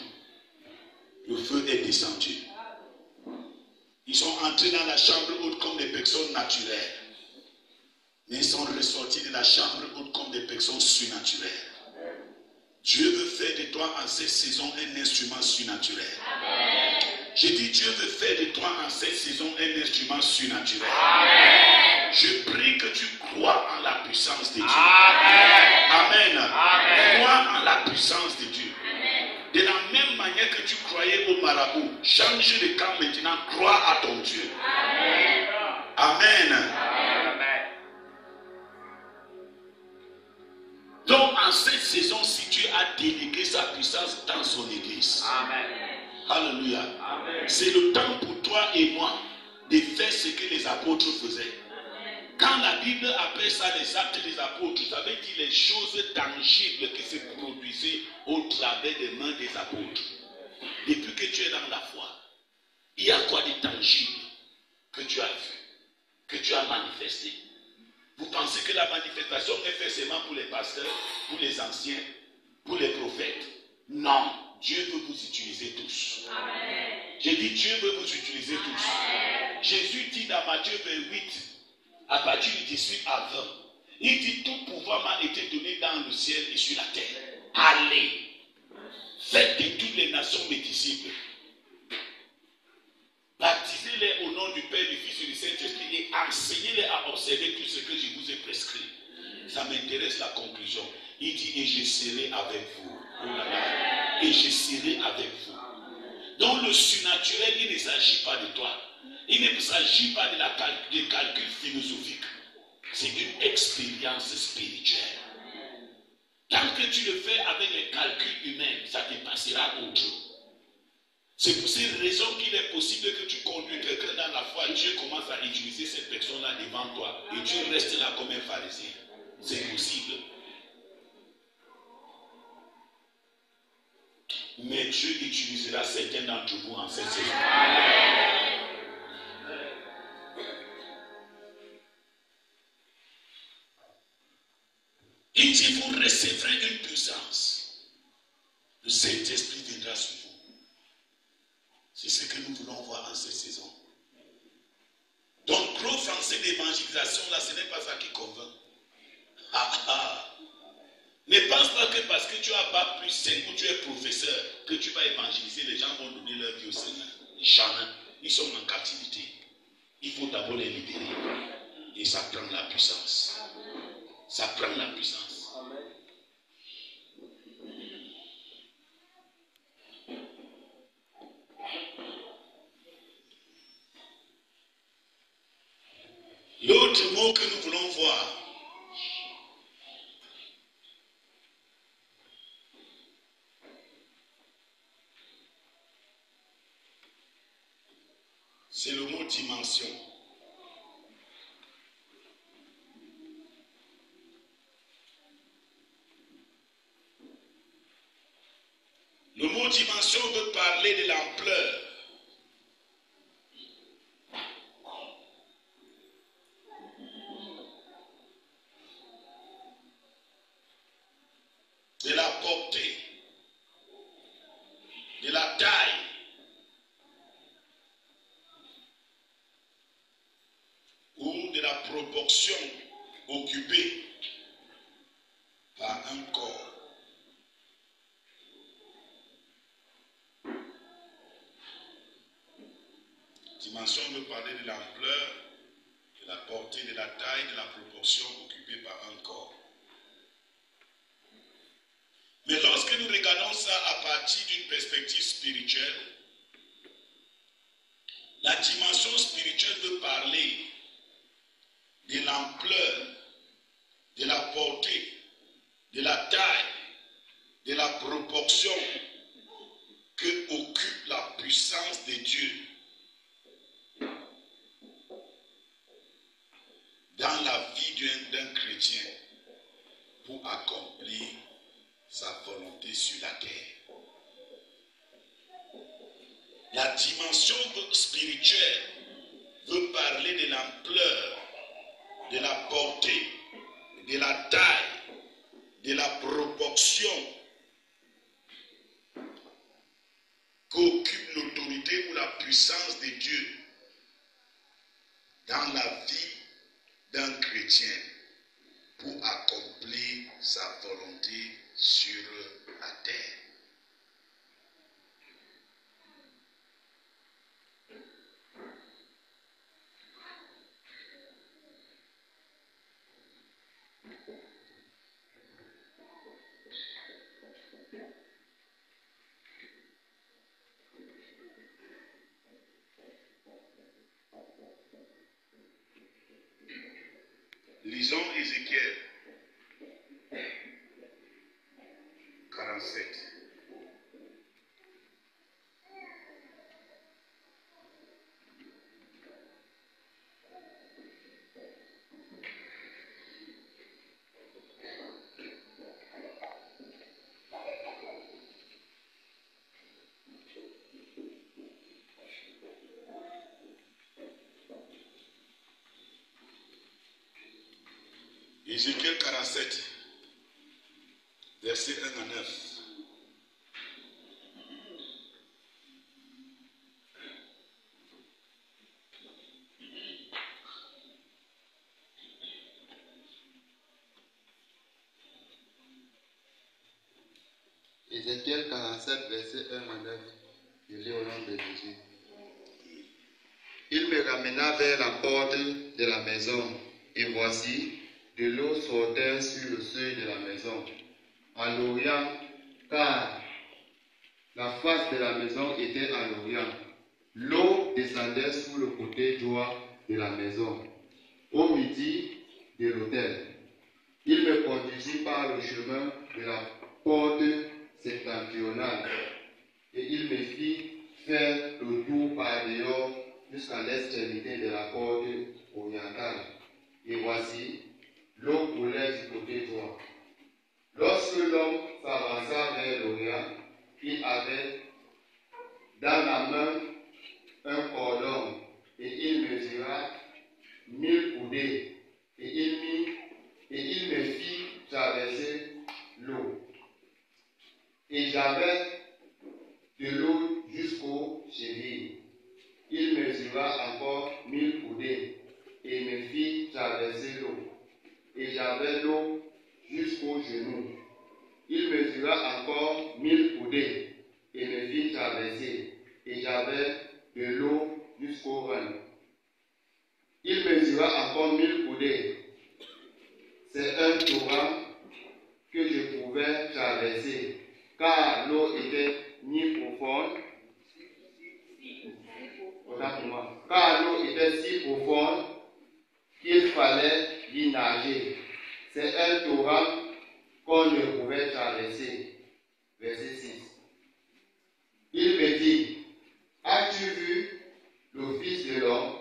Le feu est descendu. Ils sont entrés dans la chambre haute comme des personnes naturelles. Mais ils sont ressortis de la chambre haute comme des personnes surnaturelles. Dieu veut faire de toi en cette saison un instrument surnaturel. Je dis, Dieu veut faire de toi en cette saison un instrument surnaturel. Je prie que tu crois en la puissance de Dieu. Amen. Crois en la puissance de Dieu. De la même manière que tu croyais au marabout, change de camp maintenant, crois à ton Dieu. Amen. Donc en cette saison, si Dieu a délégué sa puissance dans son église, alléluia, c'est le temps pour toi et moi de faire ce que les apôtres faisaient. Quand la Bible appelle ça les actes des apôtres, ça veut dire les choses tangibles qui se produisaient au travers des mains des apôtres. Depuis que tu es dans la foi, il y a quoi de tangible que tu as vu, que tu as manifesté? Vous pensez que la manifestation est faite seulement pour les pasteurs, pour les anciens, pour les prophètes? Non, Dieu veut vous utiliser tous. J'ai dit Dieu veut vous utiliser tous. Jésus dit dans Matthieu 28, à partir du 18 à 20, il dit tout pouvoir m'a été donné dans le ciel et sur la terre. Allez, faites de toutes les nations mes disciples. Baptisez-les au nom du Père, du Fils et du Saint-Esprit et enseignez-les à observer tout ce que je vous ai prescrit. Ça m'intéresse la conclusion. Il dit et je serai avec vous. Et je serai avec vous. Donc le surnaturel, il ne s'agit pas de toi. Il ne s'agit pas de calcul philosophique. C'est une expérience spirituelle. Tant que tu le fais avec les calculs humains, ça te passera autre. C'est pour cette raison qu'il est possible que tu conduis quelqu'un dans la foi. Dieu commence à utiliser cette personne-là devant toi. Et Dieu reste là comme un pharisien. C'est possible. Mais Dieu utilisera certains d'entre vous en cette saison. Il dit, vous recevrez une puissance. Le Saint-Esprit viendra sur vous. C'est ce que nous voulons voir en cette saison. Donc, gros français d'évangélisation, là, ce n'est pas ça qui convainc. Ne pense pas que parce que tu as bac plus 5 ou tu es professeur, que tu vas évangéliser, les gens vont donner leur vie au Seigneur. Jamais. Ils sont en captivité. Il faut d'abord les libérer. Et ça prend la puissance. Ça prend la puissance. L'autre mot que nous voulons voir, c'est le mot dimension. Le mot dimension veut parler de l'ampleur. De la portée, de la taille ou de la proportion occupée par un corps. Dimension veut parler de l'ampleur, de la portée, de la taille, de la proportion occupée par un corps. Mais lorsque nous regardons ça à partir d'une perspective spirituelle, la dimension spirituelle veut parler de l'ampleur, de la portée, de la taille, de la proportion que occupe la puissance de Dieu dans la vie d'un chrétien pour accomplir sa volonté sur la terre. La dimension spirituelle veut parler de l'ampleur, de la portée, de la taille, de la proportion qu'occupe l'autorité ou la puissance de Dieu dans la vie d'un chrétien pour accomplir sa volonté sur la terre. Lisons Ézéchiel 47. Ézéchiel 47, versets 1 à 9. Ézéchiel 47, verset 1 à 9. Je lis au nom de Jésus. Il me ramena vers la porte de la maison, et voici, de l'eau sortait sur le seuil de la maison, à l'orient, car la face de la maison était à l'orient. L'eau descendait sur le côté droit de la maison, au midi de l'autel. Il me conduisit par le chemin de la porte septentrionale, et il me fit faire le tour par dehors jusqu'à l'extrémité de la porte orientale. Et voici, l'eau coulait du côté droit. Lorsque l'homme s'avança vers l'orient, il avait dans la main un cordon, et il mesura 1000 coudées, et il me fit traverser l'eau. Et j'avais de l'eau jusqu'aux chevilles. Il mesura encore 1000 coudées, et me fit traverser l'eau. Et j'avais l'eau jusqu'aux genoux. Il mesura encore 1000 coudées, et me fit traverser. Et j'avais de l'eau jusqu'aux reins. Il mesura encore 1000 coudées. C'est un torrent que je pouvais traverser, car l'eau était ni profonde, car l'eau était si profonde qu'il fallait y nager. C'est un torrent qu'on ne pouvait traverser. Verset 6. Il me dit, as-tu vu le Fils de l'homme?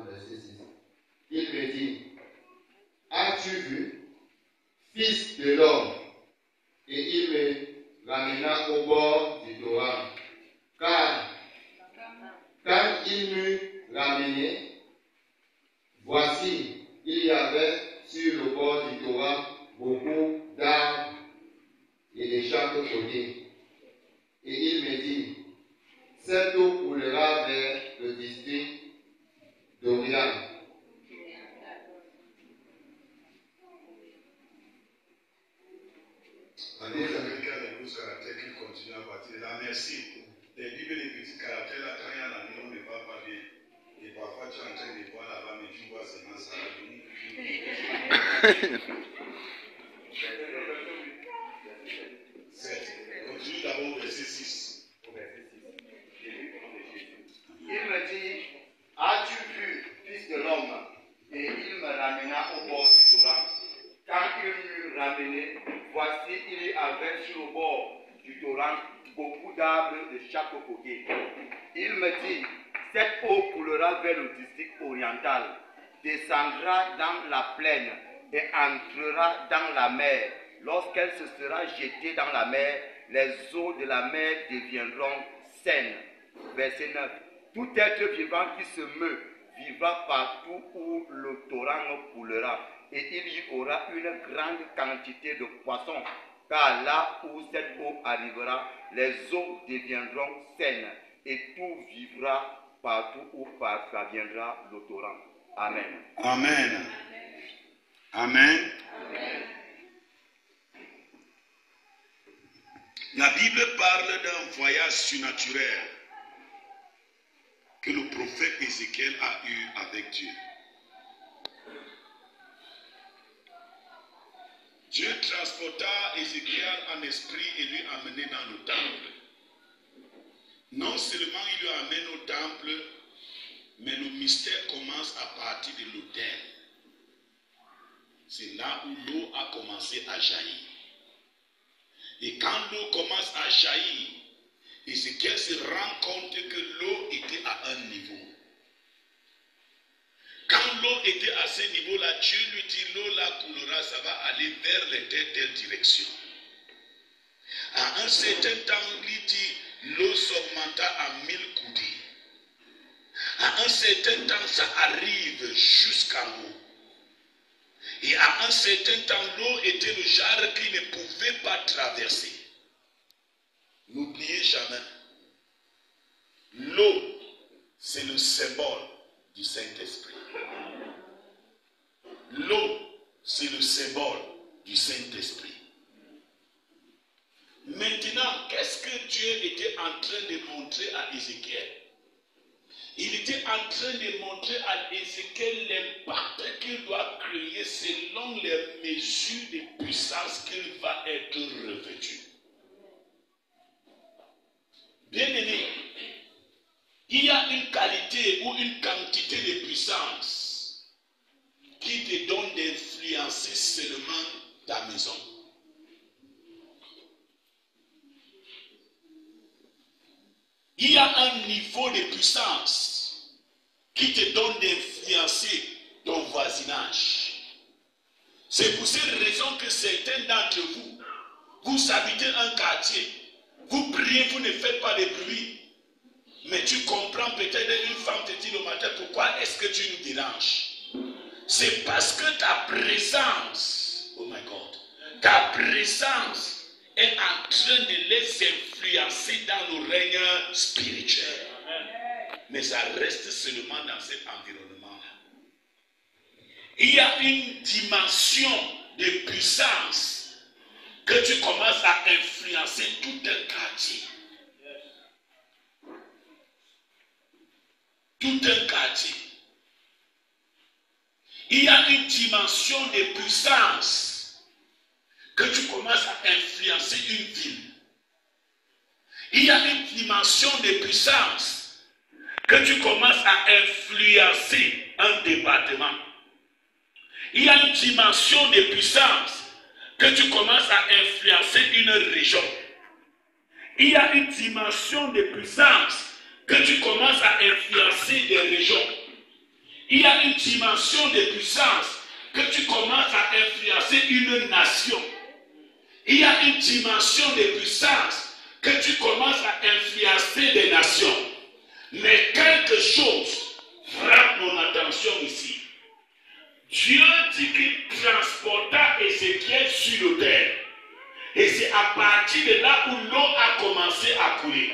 Verset 6. Il me dit, as-tu vu, Fils de l'homme? Et il me ramena au bord du torrent. Car quand il m'eut ramené, voici, il y avait sur le bord du torrent beaucoup d'arbres côté. Et il me dit, cette eau coulera vers le district d'Orient. Quelqu'un des grosses caractères qui continue à partir de là. Merci. Les livres et les petits caractères, là, quand il y a la nuit, on ne va pas bien. Et parfois, tu es en train de voir là-bas, mais tu vois seulement ça. Continue d'abord au verset 6. Il me dit, as-tu vu, fils de l'homme? Et il me ramena au bord du torrent. Quand il m'eut ramené, voici, il y avait sur le bord du torrent beaucoup d'arbres de chaque côté. Il me dit, cette eau coulera vers le district oriental, descendra dans la plaine et entrera dans la mer. Lorsqu'elle se sera jetée dans la mer, les eaux de la mer deviendront saines. Verset 9. Tout être vivant qui se meut vivra partout où le torrent coulera, et il y aura une grande quantité de poissons, car là où cette eau arrivera, les eaux deviendront saines, et tout vivra partout où parviendra le torrent. Amen. Amen. Amen. Amen. La Bible parle d'un voyage surnaturel que le prophète Ézéchiel a eu avec Dieu. Dieu transporta Ézéchiel en esprit et lui amenait dans le temple. Non seulement il lui amène au temple, mais le mystère commence à partir de l'autel. C'est là où l'eau a commencé à jaillir. Et quand l'eau commence à jaillir, Ézéchiel se rend compte que l'eau était à un niveau. Quand l'eau était à ce niveau-là, Dieu lui dit, l'eau là coulera, ça va aller vers telle direction. À un certain temps, il dit, l'eau s'augmenta à 1000 coudées. À un certain temps, ça arrive jusqu'en haut. Et à un certain temps, l'eau était le genre qui ne pouvait pas traverser. N'oubliez jamais, l'eau, c'est le symbole du Saint-Esprit. L'eau, c'est le symbole du Saint-Esprit. Maintenant, qu'est-ce que Dieu était en train de montrer à Ézéchiel? Il était en train de montrer à Ézéchiel l'impact qu'il doit créer selon les mesures de puissance qu'il va être revêtu. Bien-aimé, il y a une qualité ou une quantité de puissance qui te donne d'influencer seulement ta maison. Il y a un niveau de puissance qui te donne d'influencer ton voisinage. C'est pour cette raison que certains d'entre vous, vous habitez un quartier, vous priez, vous ne faites pas de bruit. Mais tu comprends peut-être, une femme te dit le matin, pourquoi est-ce que tu nous déranges? C'est parce que ta présence, oh my God, ta présence est en train de les influencer dans le règne spirituel. Mais ça reste seulement dans cet environnement-là. Il y a une dimension de puissance que tu commences à influencer tout un quartier. Tout un quartier. Il y a une dimension de puissance que tu commences à influencer une ville. Il y a une dimension de puissance que tu commences à influencer un département. Il y a une dimension de puissance que tu commences à influencer une région. Il y a une dimension de puissance que tu commences à influencer des régions. Il y a une dimension de puissance que tu commences à influencer une nation. Il y a une dimension de puissance que tu commences à influencer des nations. Mais quelque chose frappe mon attention ici. Dieu dit qu'il transporta Ézéchiel sur l'autel. Et c'est à partir de là où l'eau a commencé à couler.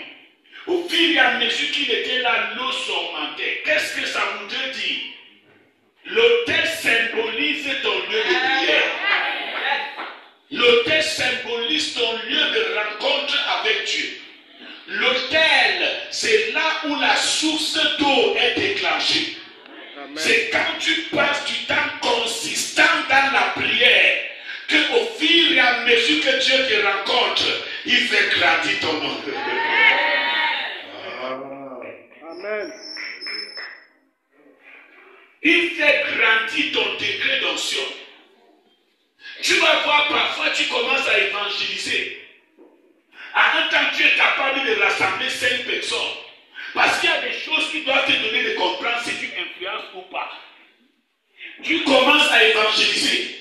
Au fur et à mesure qu'il était là, l'eau s'augmentait. Qu'est-ce que ça voudrait dire? L'autel symbolise ton lieu de prière. L'autel symbolise ton lieu de rencontre avec Dieu. L'autel, c'est là où la source d'eau est déclenchée. C'est quand tu passes du temps consistant dans la prière qu'au fur et à mesure que Dieu te rencontre, il fait grandir ton nom. Amen. Il fait grandir ton degré d'onction. Tu vas voir, parfois tu commences à évangéliser. À un temps, tu es capable de rassembler 5 personnes. Parce qu'il y a des choses qui doivent te donner de comprendre si tu influences ou pas. Tu commences à évangéliser.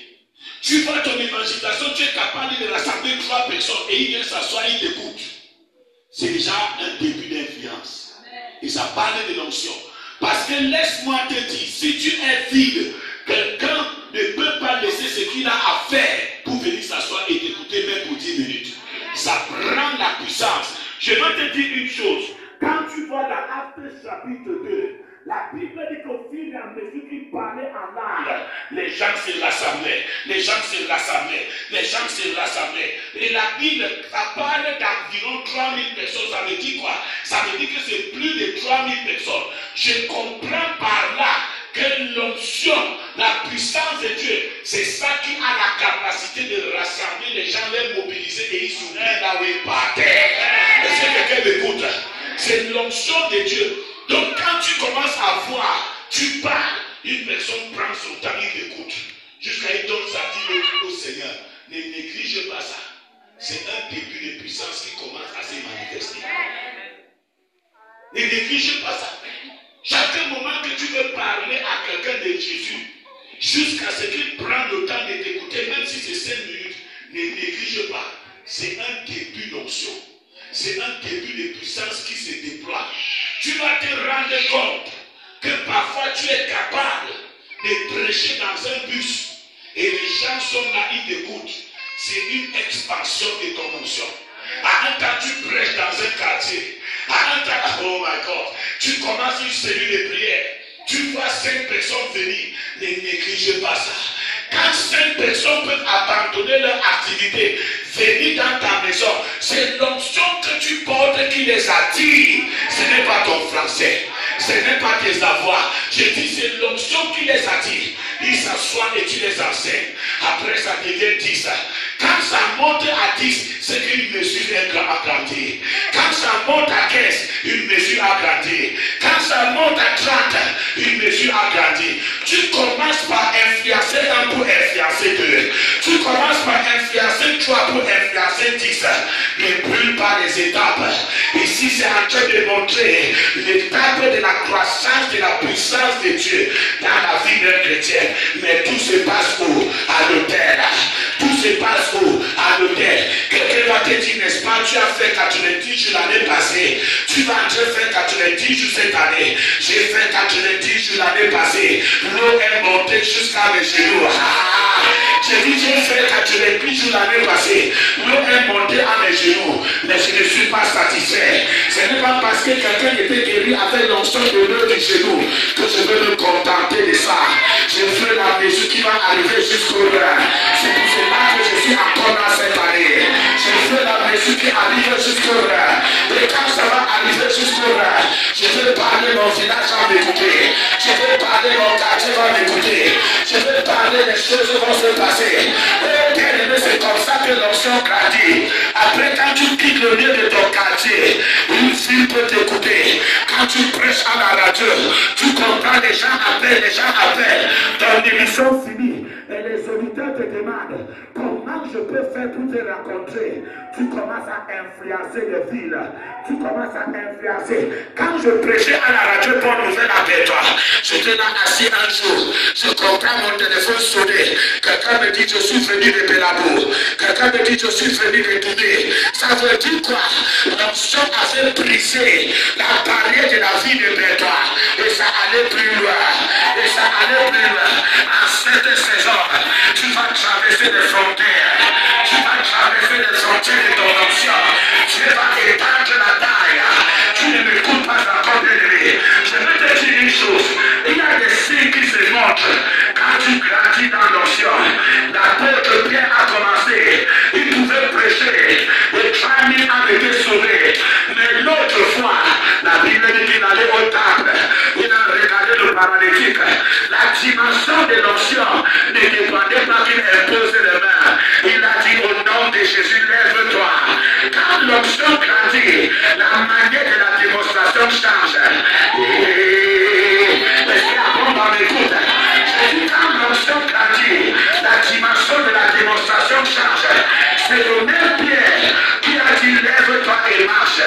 Tu vois ton évangélisation, tu es capable de rassembler 3 personnes et il vient s'asseoir, il t'écoute. C'est déjà un début d'influence. Et ça parle de l'onction. Parce que laisse-moi te dire, si tu es vide, quelqu'un ne peut pas laisser ce qu'il a à faire pour venir s'asseoir et t'écouter même pour 10 minutes. Ça prend la puissance. Je veux te dire une chose. Quand tu vois la Actes chapitre 2, la Bible dit qu'au fur et à mesure qu'il parlait en langue, les gens se rassemblaient, les gens se rassemblaient, les gens se rassemblaient. Et la Bible, ça parle d'environ 3000 personnes. Ça veut dire quoi? Ça veut dire que c'est plus de 3000 personnes. Je comprends par là que l'onction, la puissance de Dieu, c'est ça qui a la capacité de rassembler les gens, les mobiliser et ils s'oublient là où ils partaient. Est-ce que quelqu'un m'écoute? C'est l'onction de Dieu. Donc quand tu commences à voir, tu parles, une personne prend son temps, il t'écoute. Jusqu'à il donne sa vie au Seigneur. Ne néglige pas ça. C'est un début de puissance qui commence à se manifester. Ne néglige pas ça. Chaque moment que tu veux parler à quelqu'un de Jésus, jusqu'à ce qu'il prenne le temps de t'écouter, même si c'est 5 minutes, ne néglige pas. C'est un début d'onction. C'est un début de puissance qui se déploie. Tu vas te rendre compte que parfois tu es capable de prêcher dans un bus et les gens sont là, ils t'écoutent. C'est une expansion de ton onction. À un temps, tu prêches dans un quartier. À un temps, oh my God, tu commences une série de prières. Tu vois 5 personnes venir. Ne néglige pas ça. Quand 5 personnes peuvent abandonner leur activité, venir dans ta maison, c'est l'onction que tu portes qui les attire. Ce n'est pas ton français, ce n'est pas tes avoirs. Je dis, c'est l'onction qui les attire. Ils s'assoient et tu les enseignes. Après, ça devient 10. Quand ça monte à 10, c'est qu'une mesure est agrandie. Quand ça monte à 15, une mesure agrandie. Quand ça monte à 30, une mesure agrandie. Tu commences par influencer 1 pour influencer 2. Tu commences par influencer 3 pour influencer 10. Ne brûle pas les étapes. Ici, c'est en train de montrer l'étape de la croissance de la puissance de Dieu dans la vie d'un chrétien. Mais tout se passe où? À l'autel. Tout se passe où? À l'autel. Quelqu'un va te dire, n'est-ce pas, tu as fait 90 jours l'année passée. Tu vas en train de faire 90 jours cette année. J'ai fait 90 jours l'année passée. L'eau est montée jusqu'à mes genoux. J'ai dit, j'ai fait 90 jours l'année passée. L'eau est montée à mes genoux. Mais je ne suis pas satisfait. Ce n'est pas parce que quelqu'un était guéri avec l'onction de l'eau du genou que je veux me contenter de ça. Je veux la mesure qui va arriver jusqu'au bras. C'est pour cela que je suis encore dans cette année. Je veux la mesure qui arrive jusqu'au bras. Et quand ça va arriver jusqu'au bras, je veux parler, mon village va m'écouter. Je veux parler, mon quartier va m'écouter. Je veux parler, les choses vont se passer. Oh, bien-aimé, c'est comme ça que l'onction grandit. Après, quand tu quittes le lieu de ton quartier, une fille peut t'écouter. Quand tu prêches à la radio, tu comprends, les gens appellent. Ton émission finie. Et les auditeurs te demandent comment je peux faire pour te rencontrer. Tu commences à influencer les villes. Tu commences à influencer. Quand je prêchais à la radio Bonne Nouvelle avec toi, j'étais là assis un jour. Je comprends mon téléphone sonner. Quelqu'un me dit je suis venu de Belabo. Quelqu'un me dit je suis venu de Touré. Ça veut dire quoi? L'onction avait brisé la barrière de la vie de Bétois. Et ça allait plus loin. Et ça allait plus loin. En cette saison, tu vas traverser des frontières. Tu vas traverser des Dieu va étendre la taille. Tu ne m'écoutes pas encore, bien-aimé. Je vais te dire une chose. Il y a des signes qui se montrent quand tu grandis dans l'onction. L'apôtre Pierre a commencé. Il pouvait prêcher. Les 3000 âmes étaient sauvées. Mais l'autre fois, la Bible dit qu'il allait au temple. Il a regardé le paralytique. La dimension de l'onction ne dépendait pas qu'il impose les mains. Il a dit au nom de Jésus, lève-toi. Quand l'onction grandit, la manière de la démonstration change. Est-ce que la bombe en écoute? J'ai dit quand l'onction grandit, la dimension de la démonstration change. C'est le même Pierre qui a dit lève-toi et marche.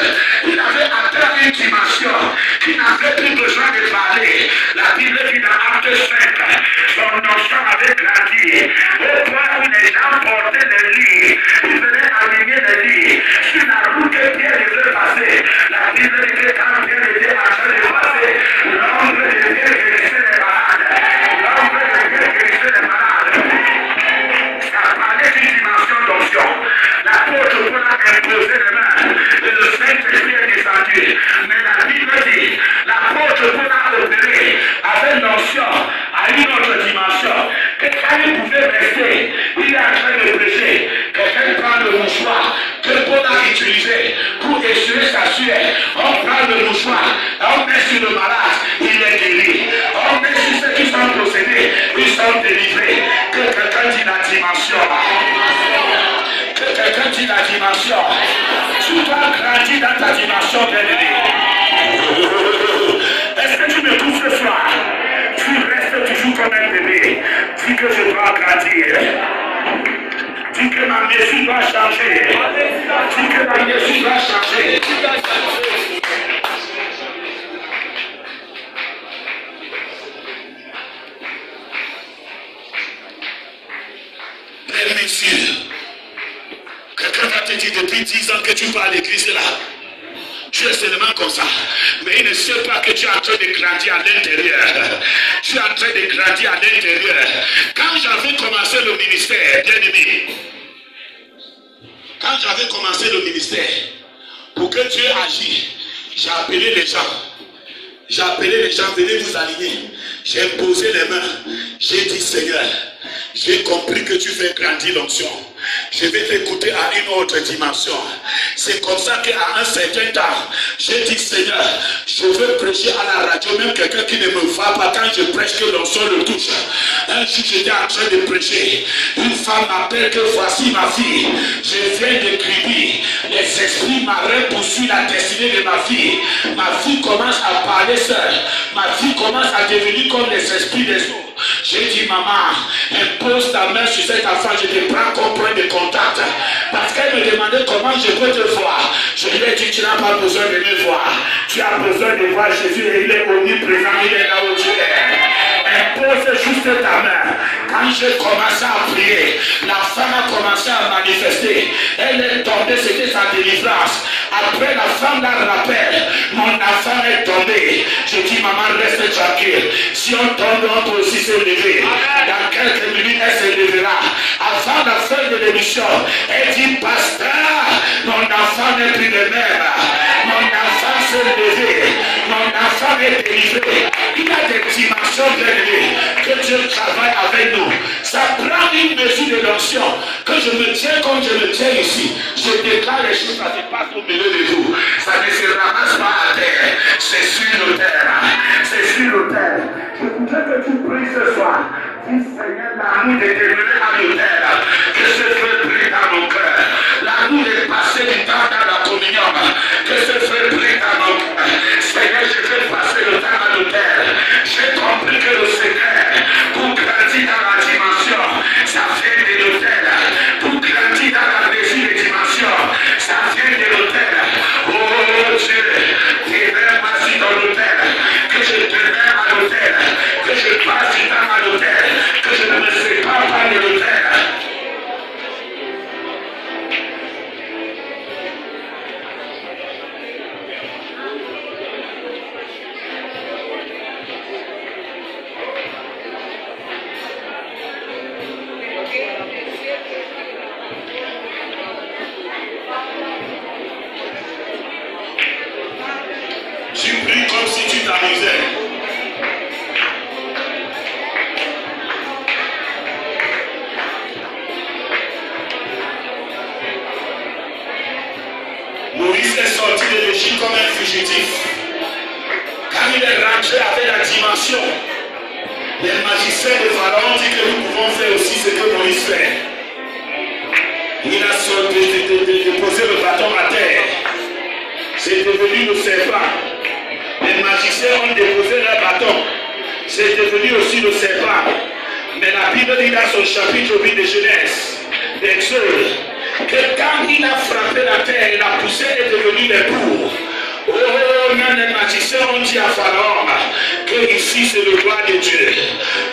Il avait atteint une dimension qui n'avait plus besoin de parler. La Bible dit dans Acte 5, son onction avait grandi au point où les gens portaient les lits. Ils venaient aligner les lits sur la route que Pierre devait passer. La Bible dit que quand Pierre était en train de passer, l'ombre de Pierre guérissait les malades. L'ombre de Pierre guérissait les malades. Ça parlait d'une dimension d'onction. L'apôtre Paul a imposé les mains et le Saint-Esprit est descendu. Mais la Bible dit, l'apôtre Paul a opéré avec l'onction à une autre dimension. Quelqu'un ne pouvait rester. Il est en train de prêcher. Quelqu'un prend le mouchoir que Paul a utilisé pour essuyer sa sueur. On prend le mouchoir, on met sur le malade, il est guéri. On met sur ceux qui sont possédés, ils sont délivrés. Que quelqu'un dit la dimension. Que quelqu'un dit la dimension. Tu dois grandir dans ta dimension, bien-aimé. Est-ce que tu me trouves ce soir? Tu restes toujours comme un bébé. Dis que je dois grandir. Dis que ma mesure doit changer. Dis que ma mesure doit changer. Père, messieurs, quelqu'un va te dire depuis 10 ans que tu vas à l'église là. Tu es seulement comme ça. Mais il ne sait pas que tu es en train de grandir à l'intérieur. Tu es en train de grandir à l'intérieur. Quand j'avais commencé le ministère, bien aimé, quand j'avais commencé le ministère, pour que Dieu agisse, j'ai appelé les gens. J'ai appelé les gens, venez vous aligner. J'ai posé les mains. J'ai dit, Seigneur, j'ai compris que tu fais grandir l'onction. Je vais t'écouter à une autre dimension. C'est comme ça qu'à un certain temps, j'ai dit, Seigneur, je veux prêcher à la radio, même quelqu'un qui ne me voit pas quand je prêche que l'onction le touche. Un jour, j'étais en train de prêcher. Une femme m'appelle que voici ma fille. Je viens de crier. Les esprits marins poursuivent la destinée de ma fille. Ma fille commence à parler seule. Ma fille commence à devenir comme les esprits des autres. J'ai dit, maman, impose ta main sur cet enfant, je te prends comme point de contact. Parce qu'elle me demandait comment je peux te voir. Je lui ai dit, tu n'as pas besoin de me voir. Tu as besoin de voir Jésus et il est omniprésent, il est là où tu es. Impose juste ta main. Quand j'ai commencé à prier, la femme a commencé à manifester. Elle est tombée, c'était sa délivrance. Après, la femme la rappelle. Mon enfant est tombé. Je dis, maman, reste tranquille. Si on tombe, on peut aussi se lever. Dans quelques minutes, elle se lèvera. Avant la fin de l'émission, elle dit, pasteur, mon enfant n'est plus le même. Mon enfant s'est levé. Mon enfant est délivré. Il y a des dimensions bien élevées que Dieu travaille avec nous. Ça prend une mesure de l'onction que je me tiens comme je me tiens ici. Je déclare les choses, ça se passe au milieu de vous. Ça ne se ramasse pas à terre. C'est sur l'autel. C'est sur l'autel. Je voudrais que tu pries ce soir. Dis, Seigneur, l'amour déterminé à l'autel. Que ce feu brille dans mon cœur. L'amour de passer du temps dans la communion. Que ce feu brille dans mon cœur. Seigneur, je veux passer le temps à l'autel. J'ai compris que le secret pour grandir dans la dimension, ça vient de l'autel. Pour grandir dans la mesure de dimension, ça vient de l'autel. Oh Dieu, demeure-moi dans l'autel. Que je demeure à l'autel. Que je passe du temps à l'autel. Que je ne me sépare pas de l'autel. m'amusait. Moïse est sorti de l'Égypte comme un fugitif. Quand il est rentré avec la dimension, les magiciens de Pharaon disent que nous pouvons faire aussi ce que Moïse fait. Il a déposé le bâton à terre. C'est devenu le serpent. Les magiciens ont déposé leur bâton. C'est devenu aussi le serpent. Mais la Bible dit dans son chapitre 8 de Genèse, d'Exode, que quand il a frappé la terre, la poussière est devenue des poux. Oh, même les magiciens ont dit à Pharaon que ici c'est le doigt de Dieu.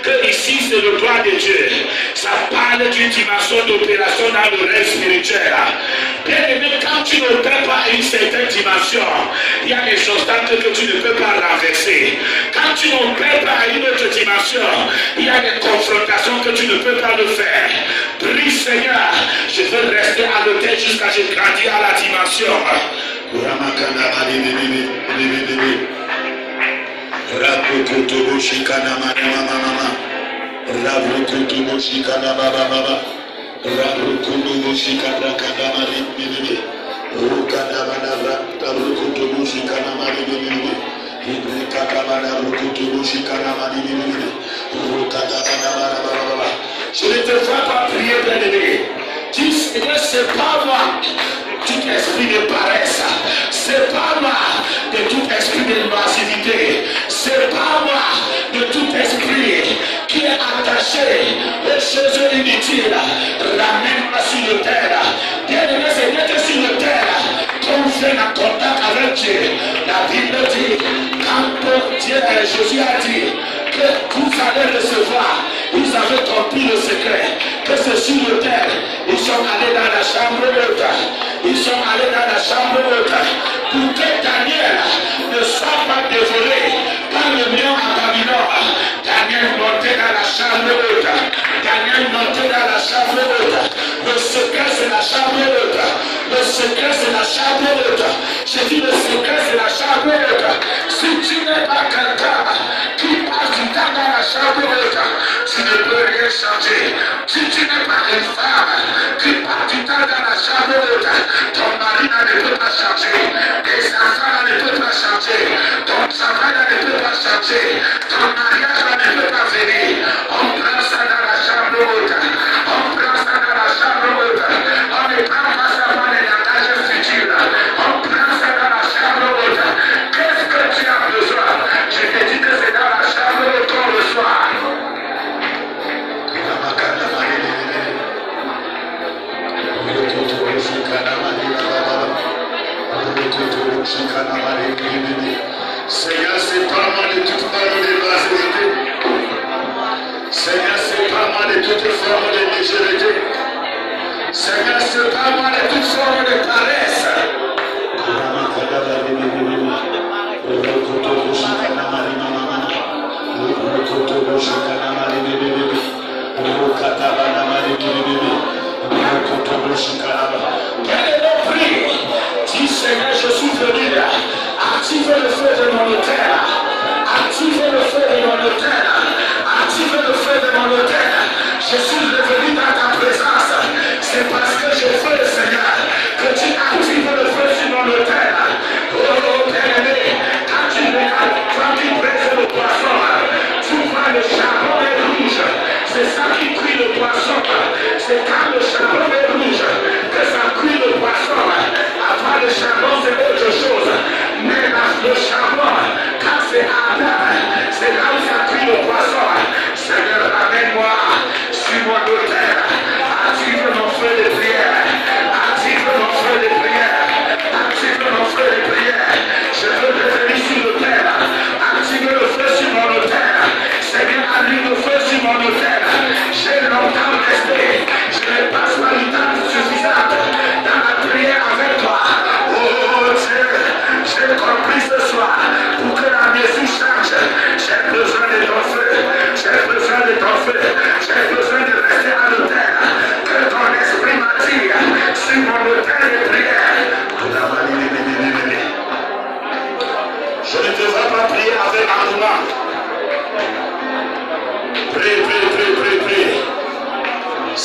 Que ici c'est le doigt de Dieu. Ça parle d'une dimension d'opération dans le rêve spirituel. Bien aimé, quand tu n'opères pas à une certaine dimension, il y a des obstacles que tu ne peux pas renverser. Quand tu n'opères pas à une autre dimension, il y a des confrontations que tu ne peux pas le faire. Prie Seigneur, je veux rester à l'autel jusqu'à ce que je grandis à la dimension. Je ne te vois pas prier, bien-aimé. Dis, Seigneur, c'est pas moi. Tout esprit de paresse, c'est pas moi de tout esprit de loisiveté, c'est pas moi de tout esprit qui est attaché aux choses inutiles. Ramène-moi sur le terre. Bien-aimé, c'est d'être sur le terre qu'on fait en contact avec Dieu. La Bible dit, quand Dieu, Jésus a dit que vous allez recevoir, ils avaient compris le secret, que c'est sur le terre. Ils sont allés dans la chambre haute. Ils sont allés dans la chambre haute pour que Daniel ne soit pas dévolé par le lion à Babylone. Daniel montait dans la chambre haute. Daniel montait dans la chambre haute. Le secret c'est la chambre haute. Le secret c'est la chambre haute. J'ai dit le secret c'est la chambre haute. Si tu n'es pas quelqu'un qui passe du temps dans la chambre haute, tu ne peux rien changer. Si tu n'es pas une femme qui passe du temps dans la chambre haute, ton mari ne peut pas changer, tes enfants ne peuvent pas changer, ton travail ne peut pas changer, ton mariage ne peut pas venir. On prend ça dans la chambre haute, on prend ça dans la chambre haute, on ne prend pas ça dans les langages futurs, on prend ça dans la chambre haute. Qu'est-ce que tu as besoin? Je te dis que c'est dans la chambre haute qu'on reçoit. Seigneur, c'est pas moi de toute forme de basalité. Seigneur, c'est pas moi de toute forme de légèreté. Seigneur, c'est pas moi de toute forme de paresse. Quel est le prix? Dis Seigneur, je suis venu là. Activez le feu de mon hôtel. Activez le feu de mon hôtel. Activez le feu de mon hôtel. Je suis revenu dans ta présence. C'est parce que je veux, Seigneur, que tu actives le feu sur mon hôtel. Oh, bien-aimé, quand tu regardes, quand tu brises le poisson, tu vois le charbon est rouge. C'est ça qui cuit le poisson.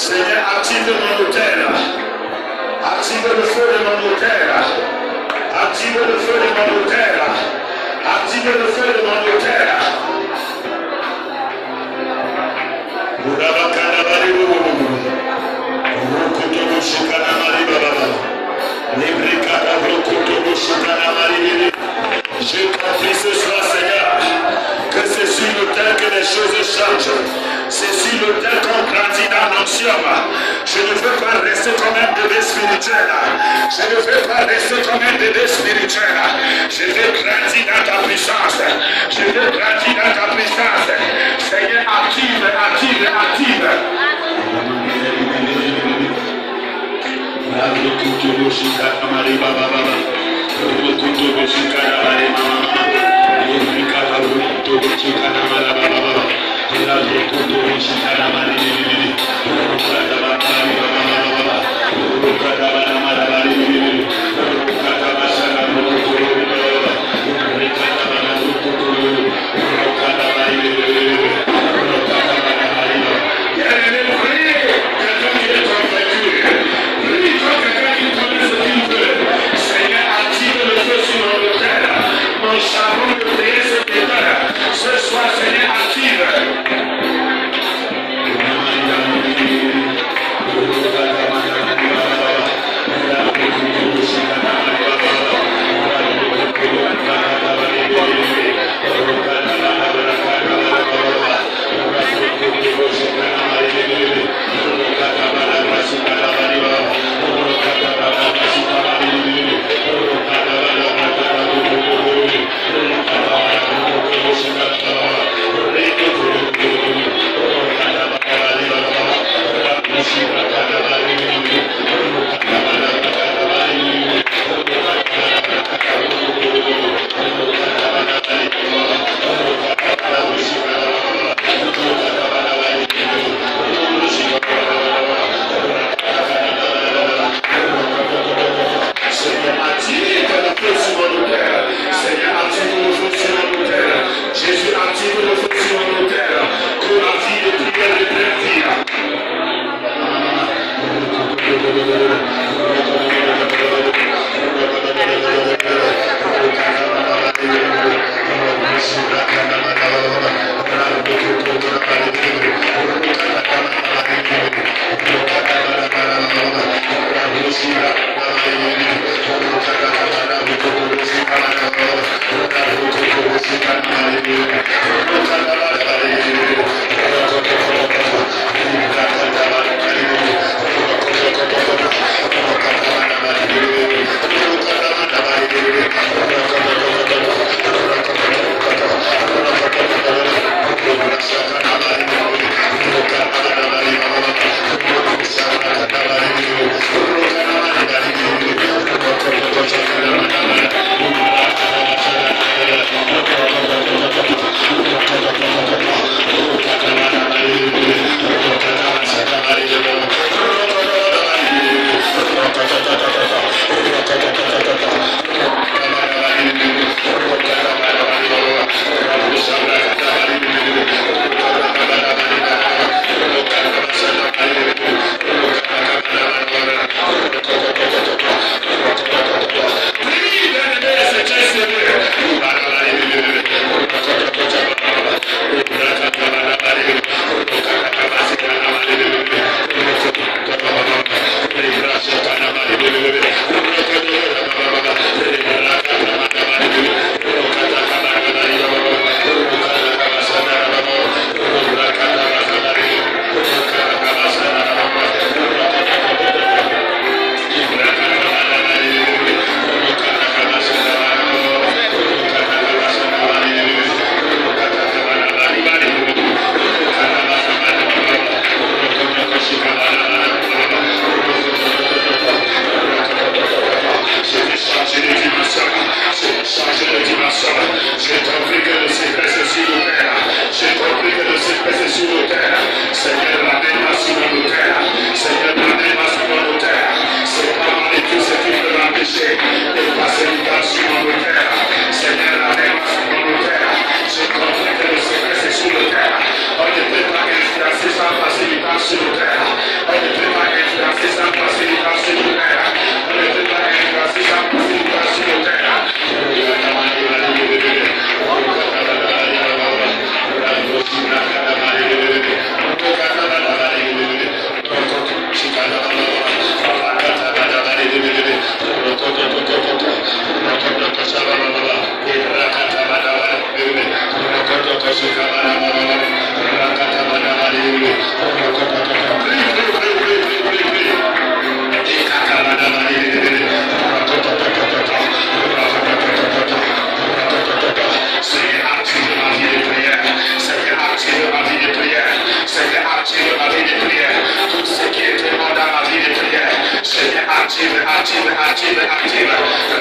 Seigneur, active mon autel. Active le feu de mon autel. Active le feu de mon autel. Active le feu de mon autel. J'ai compris ce soir, Seigneur, que c'est sur l'autel que les choses changent. C'est sur l'autel qu'on grandit dans l'onction. Je ne veux pas rester comme un bébé spirituel. Je ne veux pas rester comme un bébé spirituel. Je veux grandir dans ta puissance. Je veux grandir dans ta puissance. Seigneur, active, active, active. Ce soir, Seigneur, active.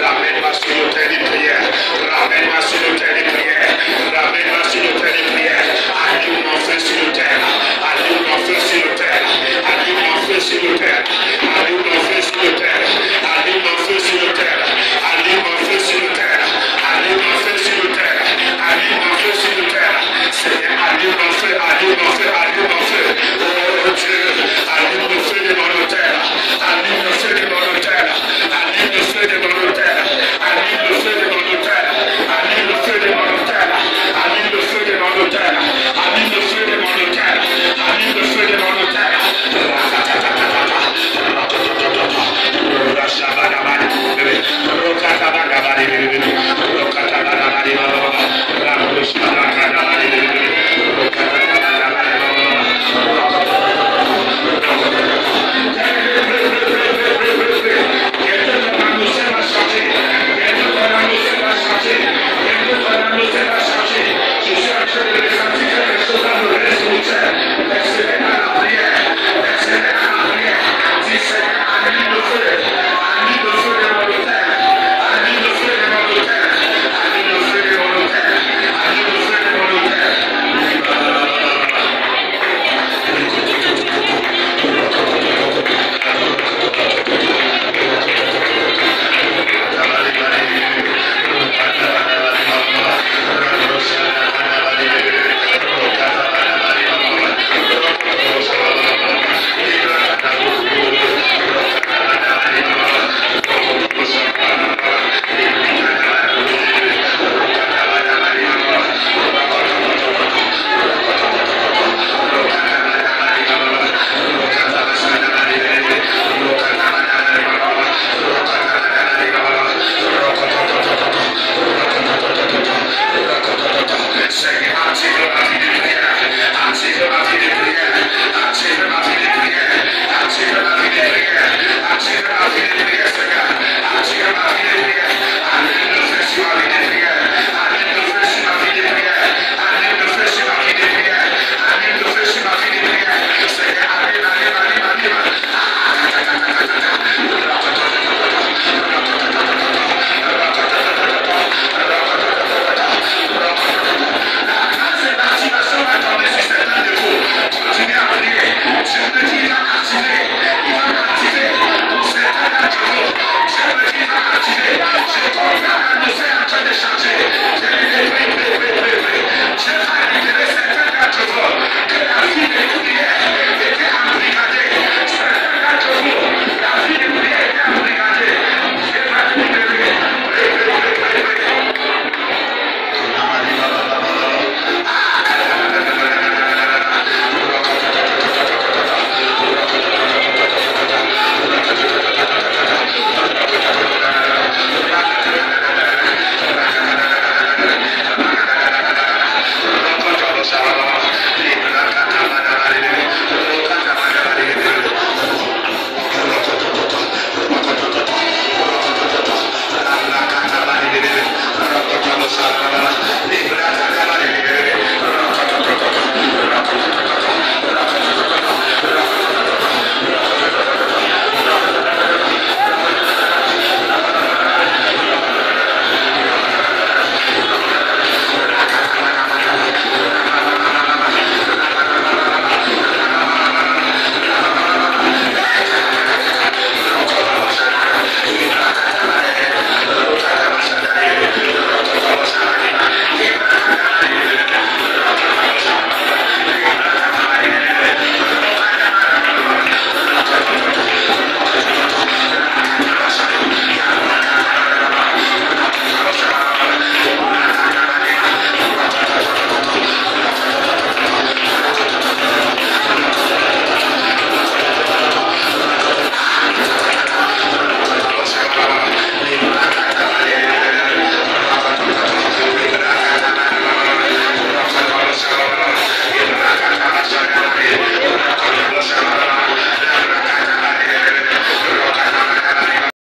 Ramène-moi sur le territoire.